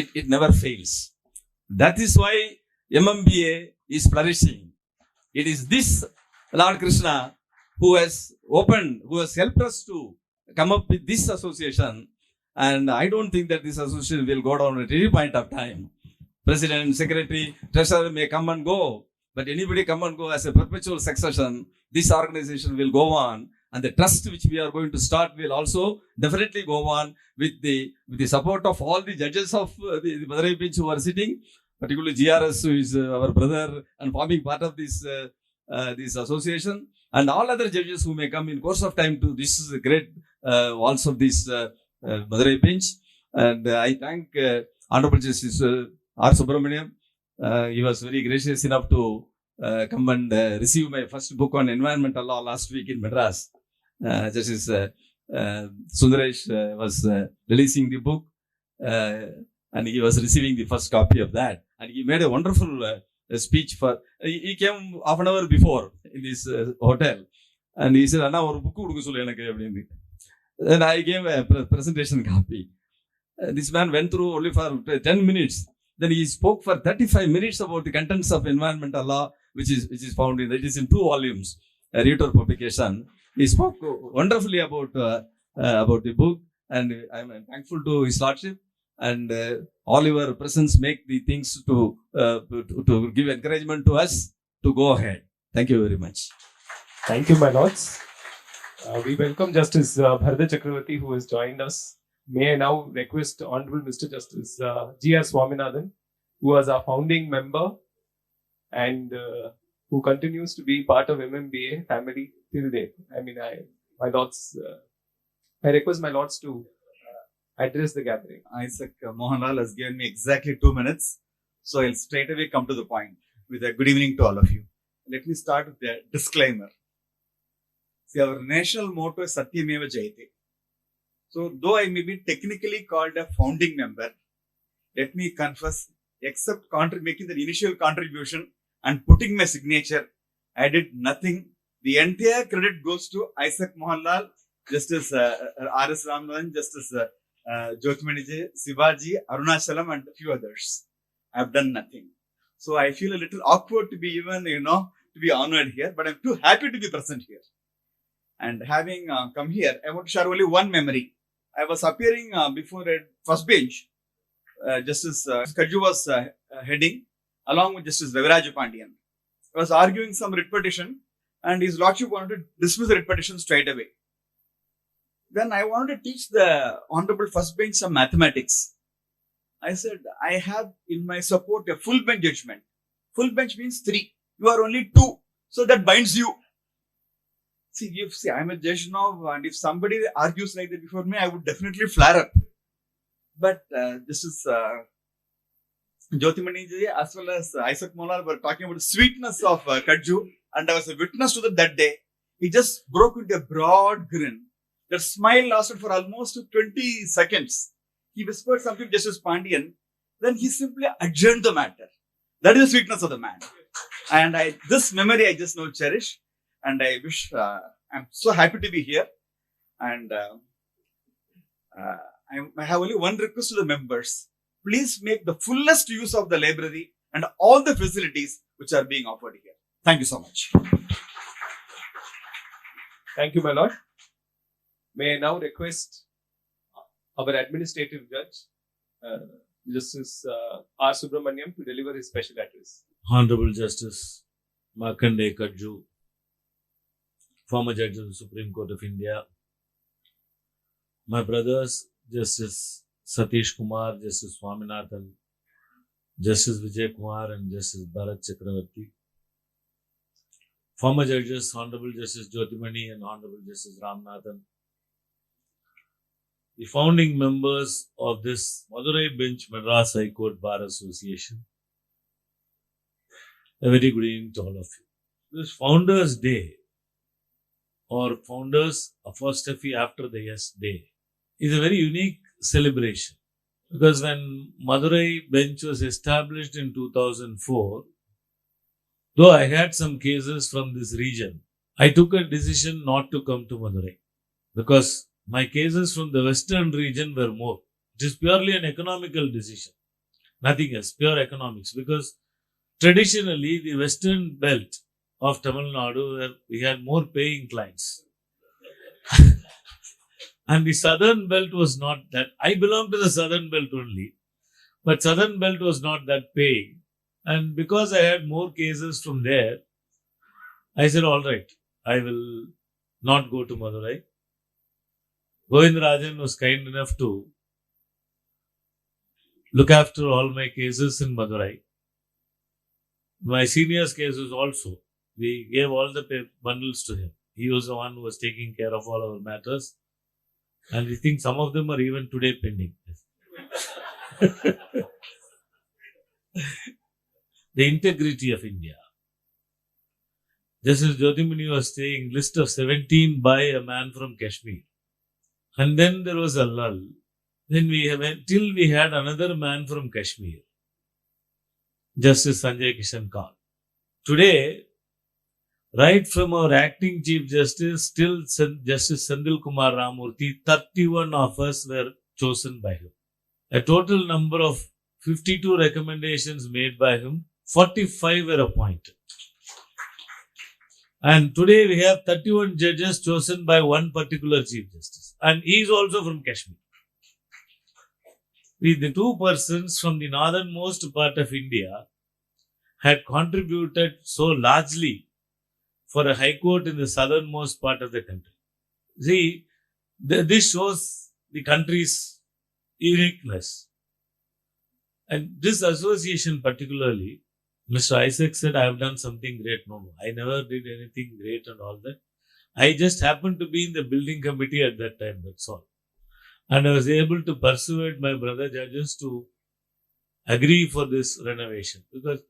it never fails. That is why MMBA is flourishing. It is this Lord Krishna who has helped us to come up with this association. And I don't think that this association will go down at any point of time. President, secretary, treasurer may come and go. But anybody come and go as a perpetual succession, this organization will go on, and the trust which we are going to start will also definitely go on with the support of all the judges of the Madurai bench who are sitting, particularly GRS, who is our brother and forming part of this association, and all other judges who may come in course of time to this great walls of this Madurai bench. And I thank Honorable Justice R. Subramaniam. He was very gracious enough to come and receive my first book on environmental law last week in Madras. Justice Sundaresh was releasing the book and he was receiving the first copy of that. And he made a wonderful speech he came half an hour before in this hotel. And he said, "Anna, ஒரு book கொடுக்க சொல்லு எனக்கு அப்படின்னு." Then I gave a presentation copy. This man went through only for 10 minutes. Then he spoke for 35 minutes about the contents of environmental law, which is found it is in 2 volumes, a Reuter publication. He spoke wonderfully about the book, and I am thankful to his lordship. And all your presence make the things to give encouragement to us to go ahead. Thank you very much. Thank you, my lords. We welcome Justice Bharata Chakravarti, who has joined us. May I now request Honorable Mr. Justice G.R. Swaminathan, who was our founding member and who continues to be part of MMBA family till date. I mean, I request my lords to address the gathering. Isaac Mohanlal has given me exactly 2 minutes, so I'll straight away come to the point with a good evening to all of you. Let me start with a disclaimer. See, our national motto is Satyameva Jayate. So, though I may be technically called a founding member, let me confess except making the initial contribution and putting my signature. I did nothing. The entire credit goes to Isaac Mohanlal, Justice R.S. Ramadan, Justice Jyotimaniji, Sivaji, Arunachalam, and a few others. I've done nothing. So I feel a little awkward to be even, to be honored here, but I'm too happy to be present here. And having come here, I want to share only one memory. I was appearing before a first bench. Justice Kajju was heading, along with Justice Raviraj Pandian. I was arguing some writ petition, and his lordship wanted to dismiss the writ petition straight away. Then I wanted to teach the honorable first bench some mathematics. I said, I have in my support a full bench judgment. Full bench means 3. You are only 2. So that binds you. See, I'm a judge now, and if somebody argues like that before me, I would definitely flare up. But this is Jyotimaniji as well as Isaac Mohanlal were talking about the sweetness of Kajju, and I was a witness to that day. He just broke into a broad grin. That smile lasted for almost 20 seconds. He whispered something to Justice Pandian. Then he simply adjourned the matter. That is the sweetness of the man. And this memory I just now cherish. And I wish, I'm so happy to be here. And I have only one request to the members. Please make the fullest use of the library and all the facilities which are being offered here. Thank you so much. Thank you, my lord. May I now request our administrative judge, Justice R. Subramaniam, to deliver his special address. Honorable Justice Markandeya Kajju, former judge of the Supreme Court of India, my brothers, Justice Satish Kumar, Justice Swaminathan, Justice Vijay Kumar, and Justice Bharat Chakravarti, former judges, Honorable Justice Jyotimani and Honorable Justice Ramanathan, the founding members of this Madurai Bench Madras High Court Bar Association, a very good evening to all of you. This Founders Day, or Founders Apostrophe After the Yes Day, is a very unique celebration, because when Madurai Bench was established in 2004, though I had some cases from this region, I took a decision not to come to Madurai, because my cases from the western region were more. It is purely an economical decision, nothing else, pure economics, because traditionally the western belt of Tamil Nadu, we had more paying clients. And the southern belt was not that. I belong to the southern belt only, but southern belt was not that paying. And because I had more cases from there, I said, all right, I will not go to Madurai. Govindarajan was kind enough to look after all my cases in Madurai. My senior's cases also, we gave all the bundles to him. He was the one who was taking care of all our matters. And we think some of them are even today pending. The integrity of India. Justice Jyotimani was saying, list of 17 by a man from Kashmir. And then there was a lull. Then we went till we had another man from Kashmir, Justice Sanjay Kishan Kaul. Today, right from our acting Chief Justice till Justice Sandil Kumar Ramurthy, 31 of us were chosen by him. A total number of 52 recommendations made by him, 45 were appointed. And today we have 31 judges chosen by one particular Chief Justice. And he is also from Kashmir. The two persons from the northernmost part of India had contributed so largely for a high court in the southernmost part of the country. See, this shows the country's uniqueness. And this association particularly, Mr. Isaac said, I have done something great. No, I never did anything great and all that. I just happened to be in the building committee at that time, that's all. And I was able to persuade my brother judges to agree for this renovation. Because,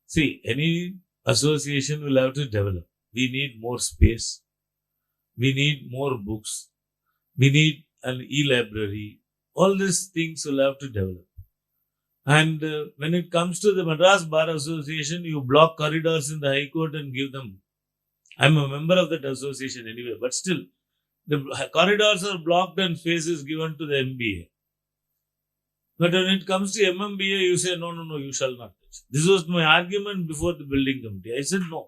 see, any association will have to develop. We need more space. We need more books. We need an e-library. All these things will have to develop. And when it comes to the Madras Bar Association, you block corridors in the High Court and give them. I'm a member of that association anyway, but still, the corridors are blocked and space is given to the MBA. But when it comes to MMBA, you say, no, you shall not touch. This was my argument before the building committee. I said, no,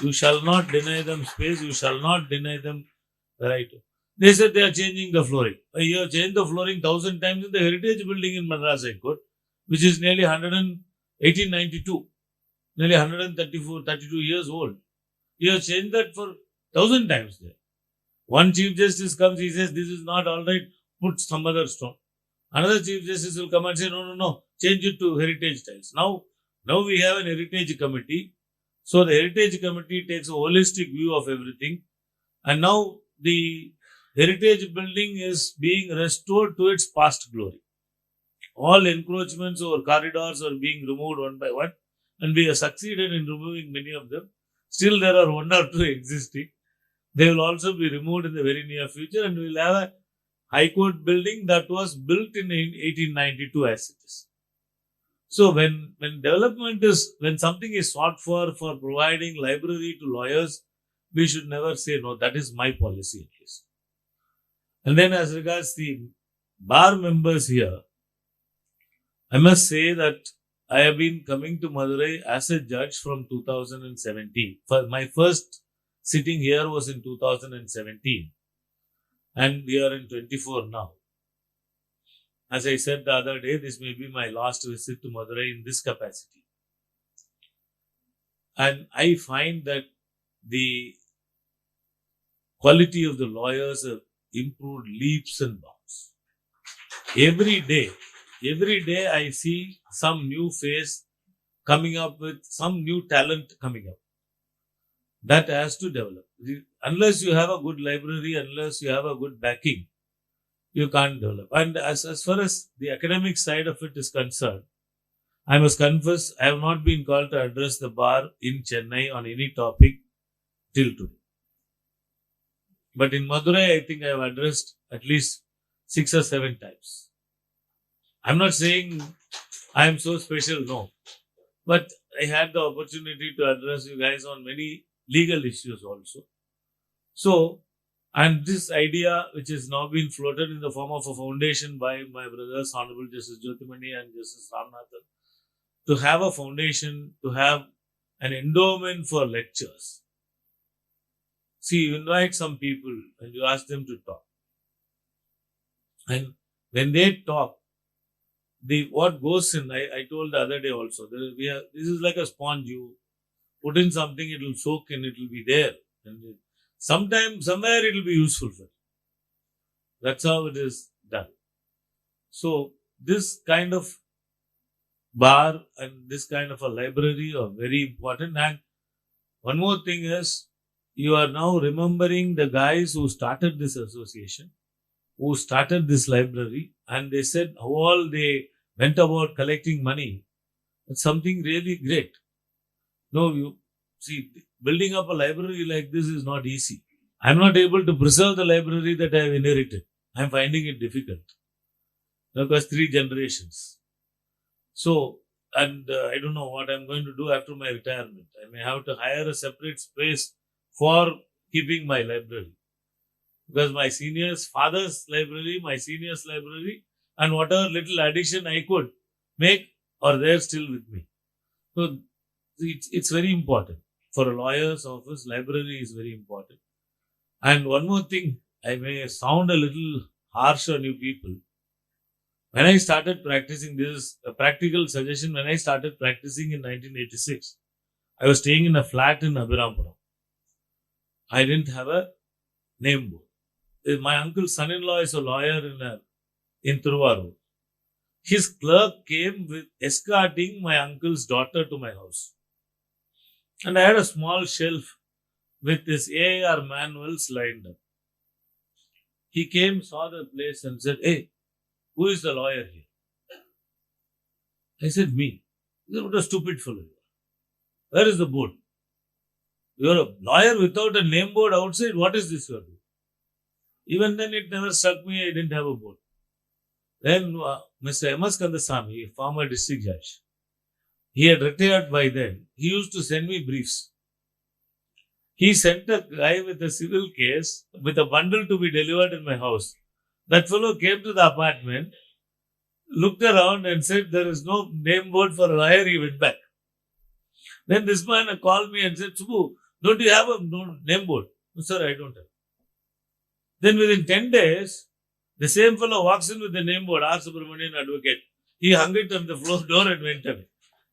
you shall not deny them space, you shall not deny them the right. They said they are changing the flooring. You have changed the flooring 1,000 times in the heritage building in Madras High Court, which is nearly 1892, nearly 32 years old. You have changed that for 1,000 times there. One Chief Justice comes, he says, this is not all right, put some other stone. Another Chief Justice will come and say, no, change it to heritage tiles. Now we have an heritage committee. So the heritage committee takes a holistic view of everything. And now the heritage building is being restored to its past glory. All encroachments or corridors are being removed one by one. And we have succeeded in removing many of them. Still there are one or two existing. They will also be removed in the very near future, and we will have a High Court building that was built in 1892 as it is. So when something is sought for providing library to lawyers, we should never say no. That is my policy at least. And then as regards the bar members here, I must say that I have been coming to Madurai as a judge from 2017. My first sitting here was in 2017. And we are in 24 now. As I said the other day, this may be my last visit to Madurai in this capacity. And I find that the quality of the lawyers have improved leaps and bounds. Every day I see some new face coming up with some new talent coming up. That has to develop. Unless you have a good library, unless you have a good backing, you can't develop. And as far as the academic side of it is concerned, I must confess, I have not been called to address the bar in Chennai on any topic till today. But in Madurai, I think I have addressed at least 6 or 7 times. I'm not saying I am so special, no. But I had the opportunity to address you guys on many legal issues also. So, and this idea which has now been floated in the form of a foundation by my brothers, Honorable Justice Jyotimani and Justice Ramanathan, to have a foundation, to have an endowment for lectures. See, you invite some people and you ask them to talk. And when they talk, what goes in, I told the other day also, this is like a sponge. You put in something, it will soak in, it will be there. And somewhere it will be useful for you. That's how it is done. So, this kind of bar and this kind of a library are very important. And one more thing is, you are now remembering the guys who started this association, who started this library, and they said how all they went about collecting money. It's something really great. No, you see, building up a library like this is not easy. I'm not able to preserve the library that I have inherited. I'm finding it difficult. Because 3 generations. So, and I don't know what I'm going to do after my retirement. I may have to hire a separate space for keeping my library. Because my senior's father's library, my senior's library, and whatever little addition I could make are there still with me. So, it's very important. For a lawyer's office, library is very important. And one more thing, I may sound a little harsh on you people. When I started practicing, this is a practical suggestion. When I started practicing in 1986, I was staying in a flat in Abhirampuram. I didn't have a name board. My uncle's son-in-law is a lawyer in Thiruvarur. His clerk came with escorting my uncle's daughter to my house. And I had a small shelf with his AIR manuals lined up. He came, saw the place and said, "Hey, who is the lawyer here?" I said, "Me." He said, "What a stupid fellow you are. Where is the board? You're a lawyer without a name board outside. What is this you are doing?" Even then it never struck me I didn't have a board. Then Mr. M.S. Kandasamy, former district judge, he had retired by then. He used to send me briefs. He sent a guy with a civil case with a bundle to be delivered in my house. That fellow came to the apartment, looked around and said, there is no name board for a lawyer. He went back. Then this man called me and said, Subbu, don't you have a name board? No, sir, I don't have. Then within 10 days, the same fellow walks in with the name board, R. Subramanian Advocate. He hung it on the floor door and went away.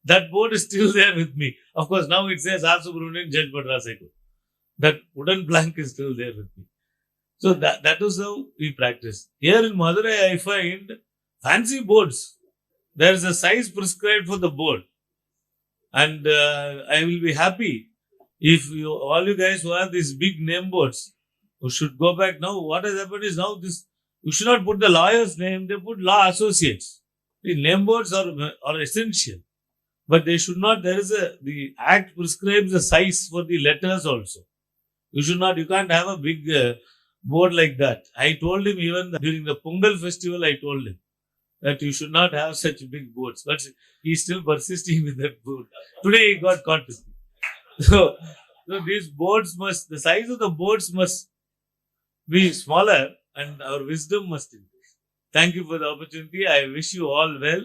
That board is still there with me. Of course, now it says R. Subramanian, Judge Madras High Court. That wooden plank is still there with me. So that is how we practice. Here in Madurai, I find fancy boards. There is a size prescribed for the board. And I will be happy if all you guys who have these big name boards, who should go back now. What has happened is now this, you should not put the lawyer's name, they put law associates. The name boards are essential. But they should not, the act prescribes a size for the letters also. You can't have a big board like that. I told him even during the Pongal festival, I told him that you should not have such big boards. But he's still persisting with that board. Today he got caught with me. So these boards the size of the boards must be smaller and our wisdom must increase. Thank you for the opportunity. I wish you all well.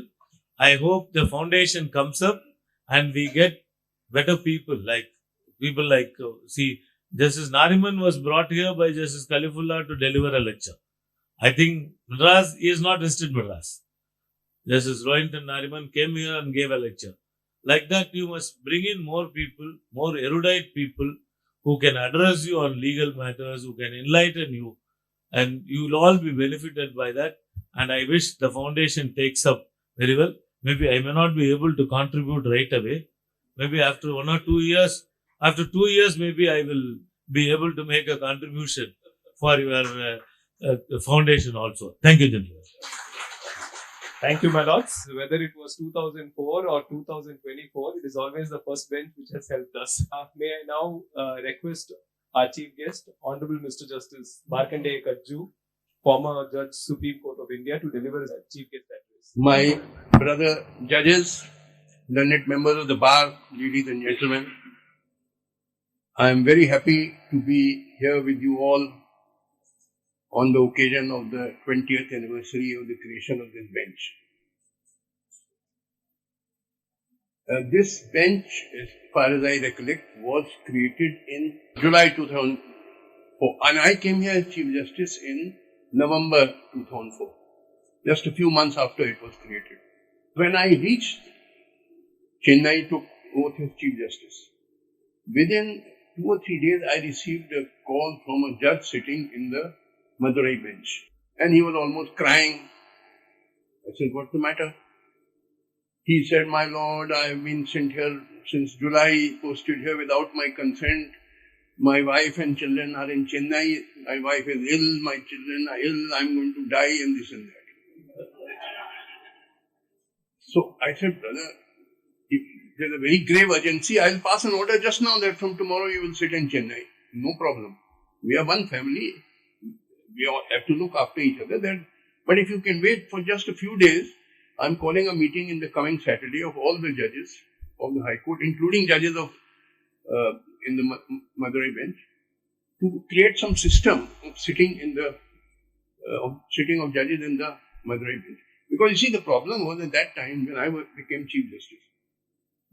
I hope the foundation comes up and we get better people like Justice Nariman was brought here by Justice Khalifullah to deliver a lecture. I think Madras, he is not visited Madras. Justice Rohinton Nariman came here and gave a lecture. Like that, you must bring in more people, more erudite people who can address you on legal matters, who can enlighten you, and you will all be benefited by that. And I wish the foundation takes up very well. Maybe I may not be able to contribute right away. Maybe after 1 or 2 years, after 2 years, maybe I will be able to make a contribution for your foundation also. Thank you, gentlemen. Thank you, my lords. Whether it was 2004 or 2024, it is always the first bench which has helped us. May I now request our chief guest, Honorable Mr. Justice Markandeya Kajju, former Judge Supreme Court of India, to deliver his chief guest address. My brother judges, learned members of the bar, ladies and gentlemen, I am very happy to be here with you all on the occasion of the 20th anniversary of the creation of this bench. This bench, as far as I recollect, was created in July 2004, and I came here as Chief Justice in November 2004, just a few months after it was created. When I reached Chennai, took oath as Chief Justice. Within 2 or 3 days, I received a call from a judge sitting in the Madurai bench, and he was almost crying. I said, "What's the matter?" He said, "My lord, I have been sent here since July, posted here without my consent. My wife and children are in Chennai. My wife is ill, my children are ill, I'm going to die," and this and that. So I said, "Brother, if there's a very grave urgency, I'll pass an order just now that from tomorrow you will sit in Chennai. No problem. We are one family. We all have to look after each other. But if you can wait for just a few days, I'm calling a meeting in the coming Saturday of all the judges of the High Court, including judges of in the Madurai bench, to create some system of sitting of judges in the Madurai bench. Because you see, the problem was at that time when I became Chief Justice,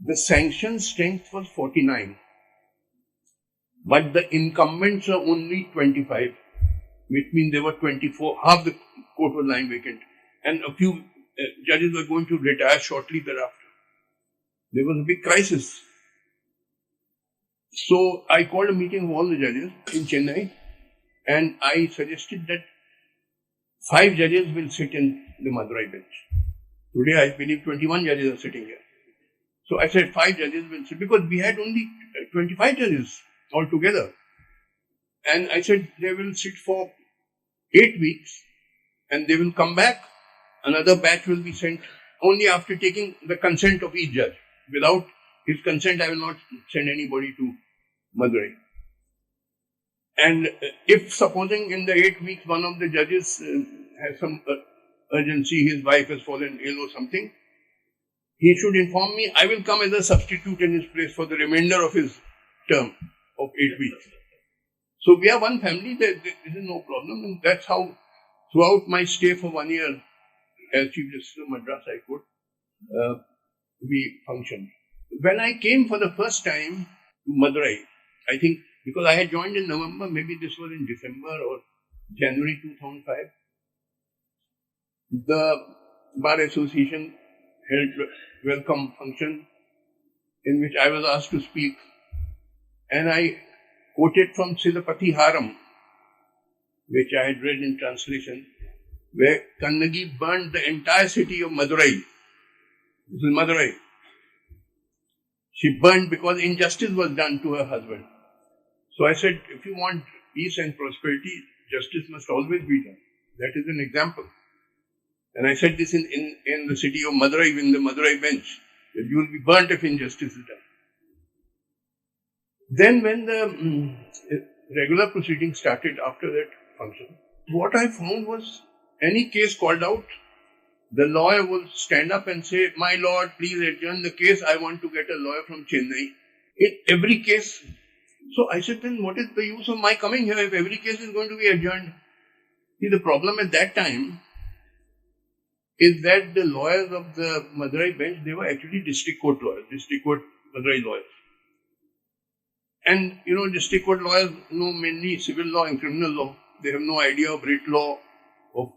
the sanction strength was 49, but the incumbents are only 25, which means there were 24. Half the court was lying vacant, and a few judges were going to retire shortly thereafter. There was a big crisis. So I called a meeting of all the judges in Chennai, and I suggested that 5 judges will sit in the Madurai bench. Today I believe 21 judges are sitting here. So I said 5 judges will sit, because we had only 25 judges altogether. And I said they will sit for 8 weeks and they will come back. Another batch will be sent only after taking the consent of each judge. Without his consent, I will not send anybody to Madurai. And if supposing in the 8 weeks one of the judges has some urgency, his wife has fallen ill or something, he should inform me. I will come as a substitute in his place for the remainder of his term of 8 weeks. So we are one family. There is no problem, and that's how throughout my stay for 1 year as Chief Justice of Madras High Court, we functioned. When I came for the first time to Madurai, I think because I had joined in November, maybe this was in December or January 2005, the Bar Association held a welcome function in which I was asked to speak, and I quoted from Silapati Haram, which I had read in translation, where Kannagi burned the entire city of Madurai. This is Madurai. She burned because injustice was done to her husband. So I said, if you want peace and prosperity, justice must always be done. That is an example. And I said this in the city of Madurai, in the Madurai bench, that you will be burnt if injustice is done. Then when the regular proceedings started after that function, what I found was any case called out, the lawyer will stand up and say, my lord, please adjourn the case. I want to get a lawyer from Chennai. In every case. So I said, then what is the use of my coming here if every case is going to be adjourned? See, the problem at that time is that the lawyers of the Madurai bench, they were actually district court lawyers, district court Madurai lawyers. And, district court lawyers know mainly civil law and criminal law. They have no idea of writ law, of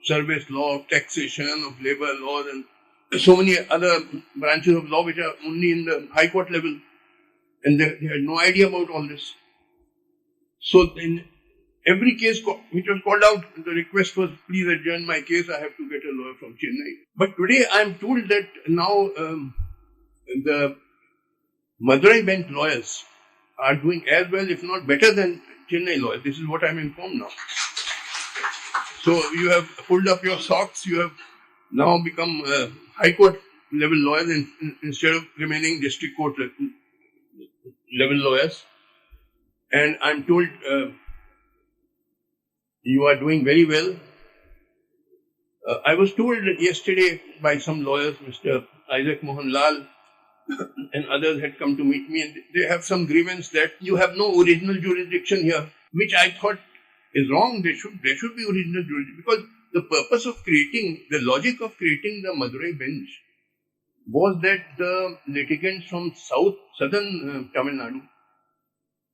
service law, of taxation, of labor laws, and so many other branches of law which are only in the high court level. And they had no idea about all this. So in every case which was called out, the request was, please adjourn my case, I have to get a lawyer from Chennai. But today I am told that now the Madurai bench lawyers are doing as well, if not better than Chennai lawyers. This is what I am informed now. So you have pulled up your socks, you have now become high court level lawyers instead of remaining district court level lawyers. And I'm told you are doing very well. I was told yesterday by some lawyers, Mr. Isaac Mohan Lal and others had come to meet me, and they have some grievance that you have no original jurisdiction here, which I thought is wrong. There should be original jurisdiction, because the purpose of creating, the logic of creating the Madurai bench was that the litigants from southern Tamil Nadu,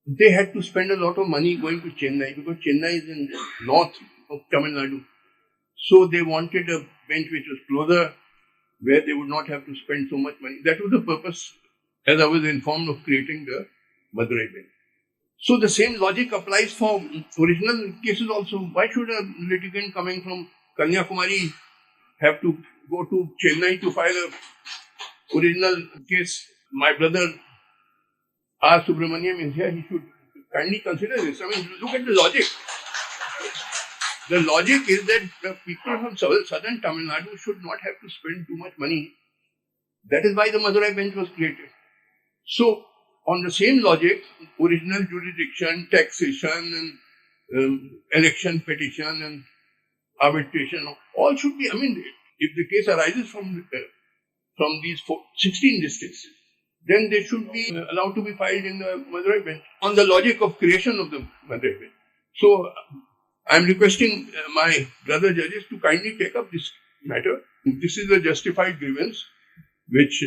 they had to spend a lot of money going to Chennai, because Chennai is in north of Tamil Nadu. So they wanted a bench which was closer, where they would not have to spend so much money. That was the purpose, as I was informed, of creating the Madurai bench. So the same logic applies for original cases also. Why should a litigant coming from Kanyakumari have to go to Chennai to file a original case? My brother R. Subramaniam is here. He should kindly consider this. I mean, look at the logic. The logic is that the people from southern Tamil Nadu should not have to spend too much money. That is why the Madurai bench was created. So, on the same logic, original jurisdiction, taxation, and election petition, and arbitration, all should be, I mean, if the case arises from these 16 districts, then they should be allowed to be filed in the Madurai bench on the logic of creation of the Madurai bench. So, I am requesting my brother judges to kindly take up this matter. This is a justified grievance, which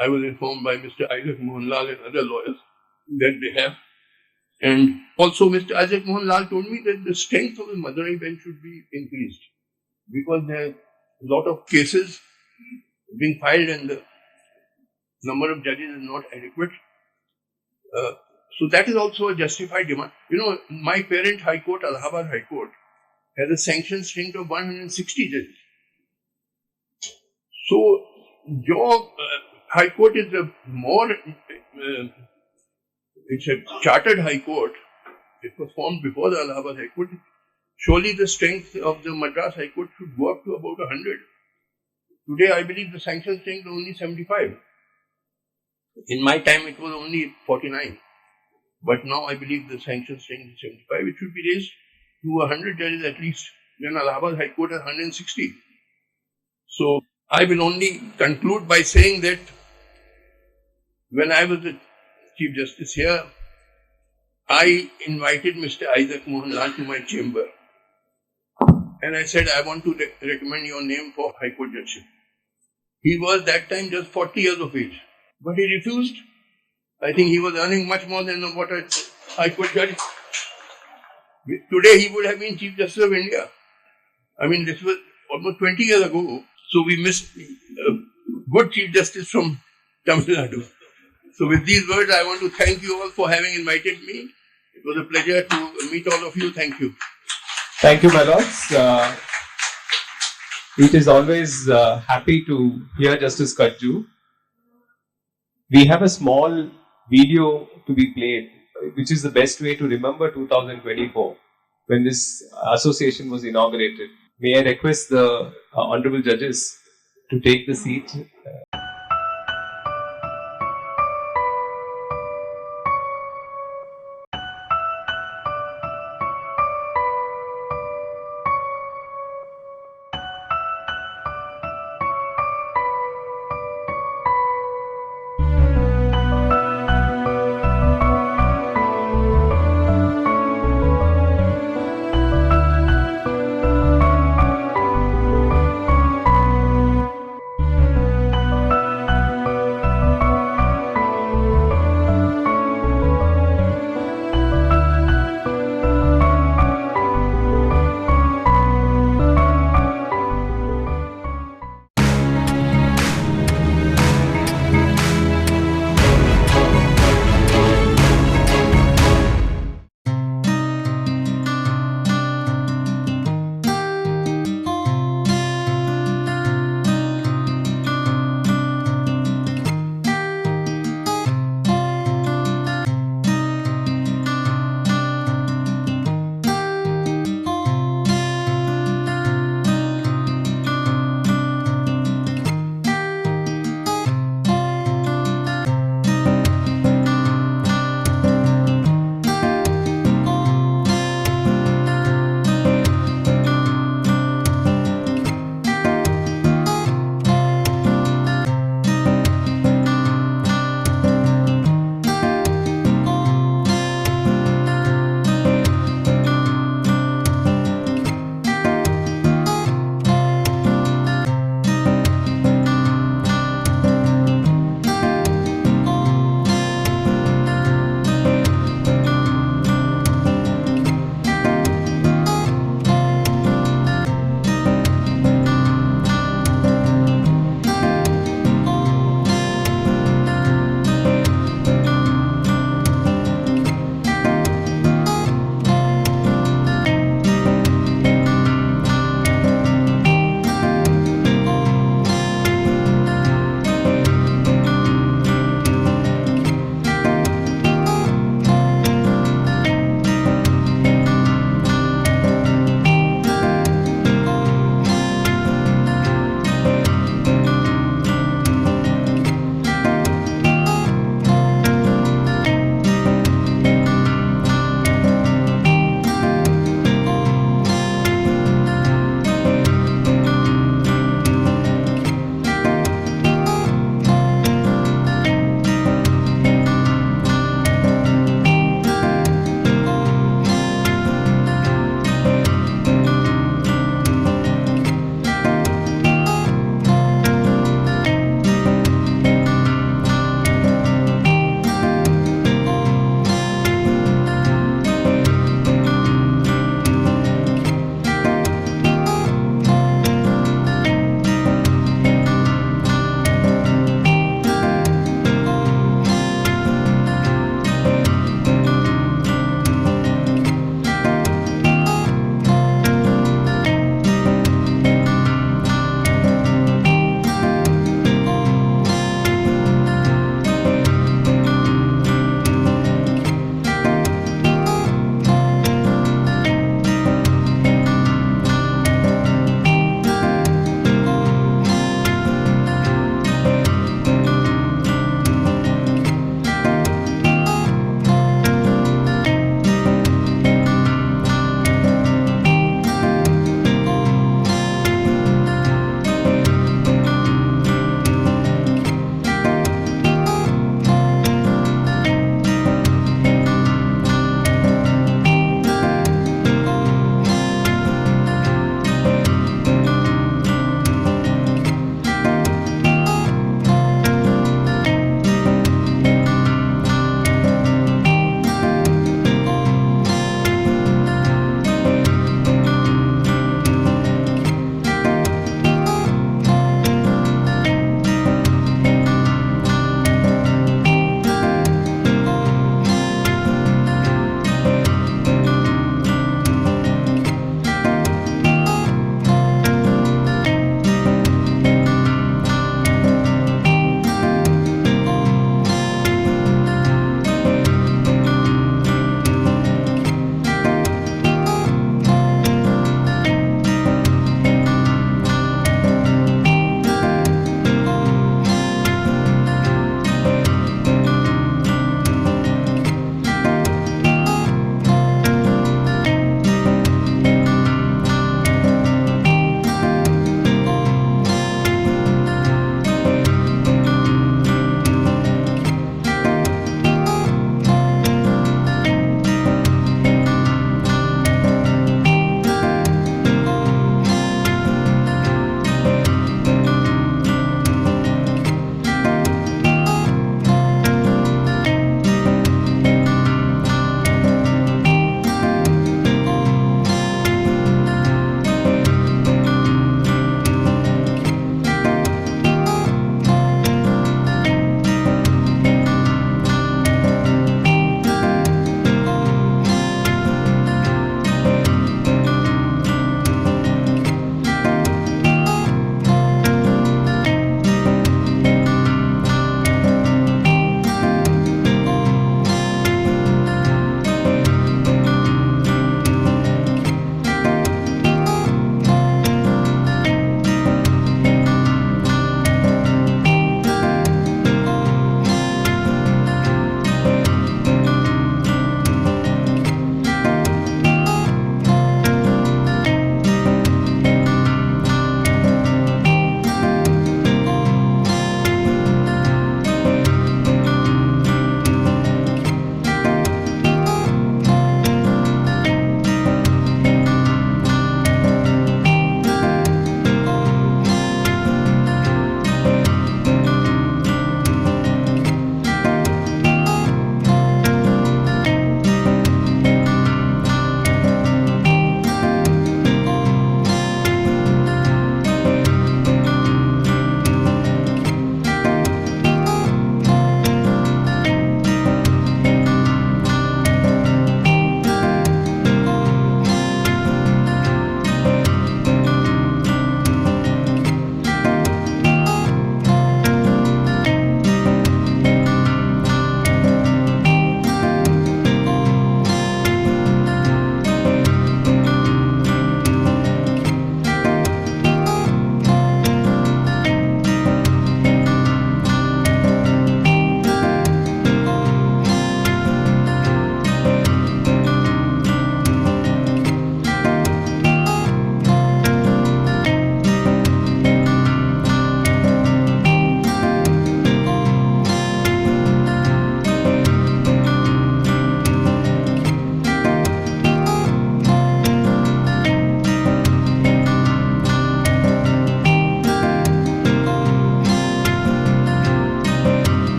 I was informed by Mr. Isaac Mohan Lal and other lawyers that they have. And also Mr. Isaac Mohan Lal told me that the strength of the Madurai bench should be increased, because there are a lot of cases being filed and the number of judges is not adequate. So that is also a justified demand. My parent High Court, Allahabad High Court, has a sanction strength of 160 judges. So your High Court is it's a chartered High Court. It was formed before the Allahabad High Court. Surely the strength of the Madras High Court should go up to about 100. Today I believe the sanction strength is only 75. In my time it was only 49. But now I believe the sanction strength is 75. It should be raised to 100 judges at least. Then Allahabad High Court has 160. So I will only conclude by saying that when I was the Chief Justice here, I invited Mr. Isaac Mohan Lal to my chamber. And I said, I want to recommend your name for High Court Judgeship. He was that time just 40 years of age. But he refused. I think he was earning much more than what a High Court judge. Today he would have been Chief Justice of India. I mean, this was almost 20 years ago. So we missed a good Chief Justice from Tamil Nadu. So with these words, I want to thank you all for having invited me. It was a pleasure to meet all of you. Thank you. Thank you, my lords. It is always happy to hear Justice Katju. We have a small video to be played, which is the best way to remember 2024, when this association was inaugurated. May I request the honorable judges to take the seat.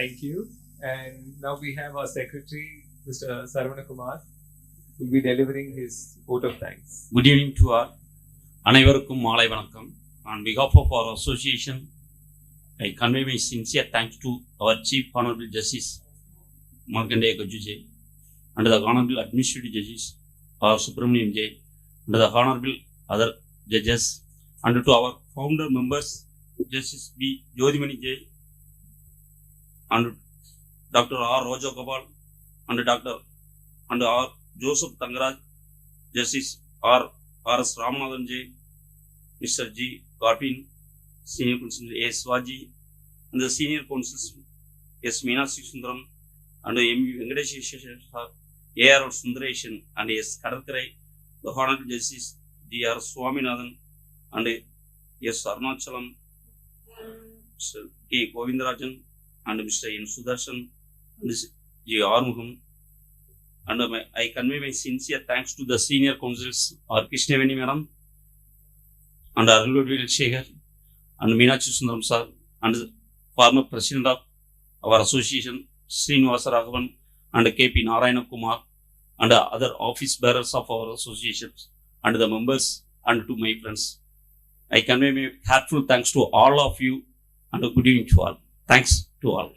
Thank you. And now we have our secretary, Mr. Saravana Kumar, who will be delivering his vote of thanks. Good evening to all. அனைவருக்கும் மாலை வணக்கம். On behalf of our association, I convey my sincere thanks to our Chief Honorable Justice Markandeya Kajuje and the Honorable Administrative Judges R. Subramaniam J. and the Honorable other judges and to our founder members Justice B. Jodhimani J. and Dr. R. Roja Gopal and Dr. and R. Joseph Tangaraj, Justice R. R.S. Ramanathan J. Mr. G. Garpin, Senior Counsel A. Swaji, and the Senior Counsels S. Meenakshi Sundaram, and M. Venkateshwar, A.R. Sundaresan, and S. Kadarkarai, the Honorable Justice G. R. Swaminathan, and S. Arunachalam, Mr. K. Govindarajan, and Mr. N. Sudarshan, and G. Armugam. And I convey my sincere thanks to the senior counsels R. Krishnaveni Madam and Arulodvil Shekhar and Meenakshi Sundaram Sir and the former president of our association Srinivasa Raghavan and K.P. Narayana Kumar and other office bearers of our associations and the members and to my friends. I convey my heartfelt thanks to all of you and good evening to all. Thanks to all.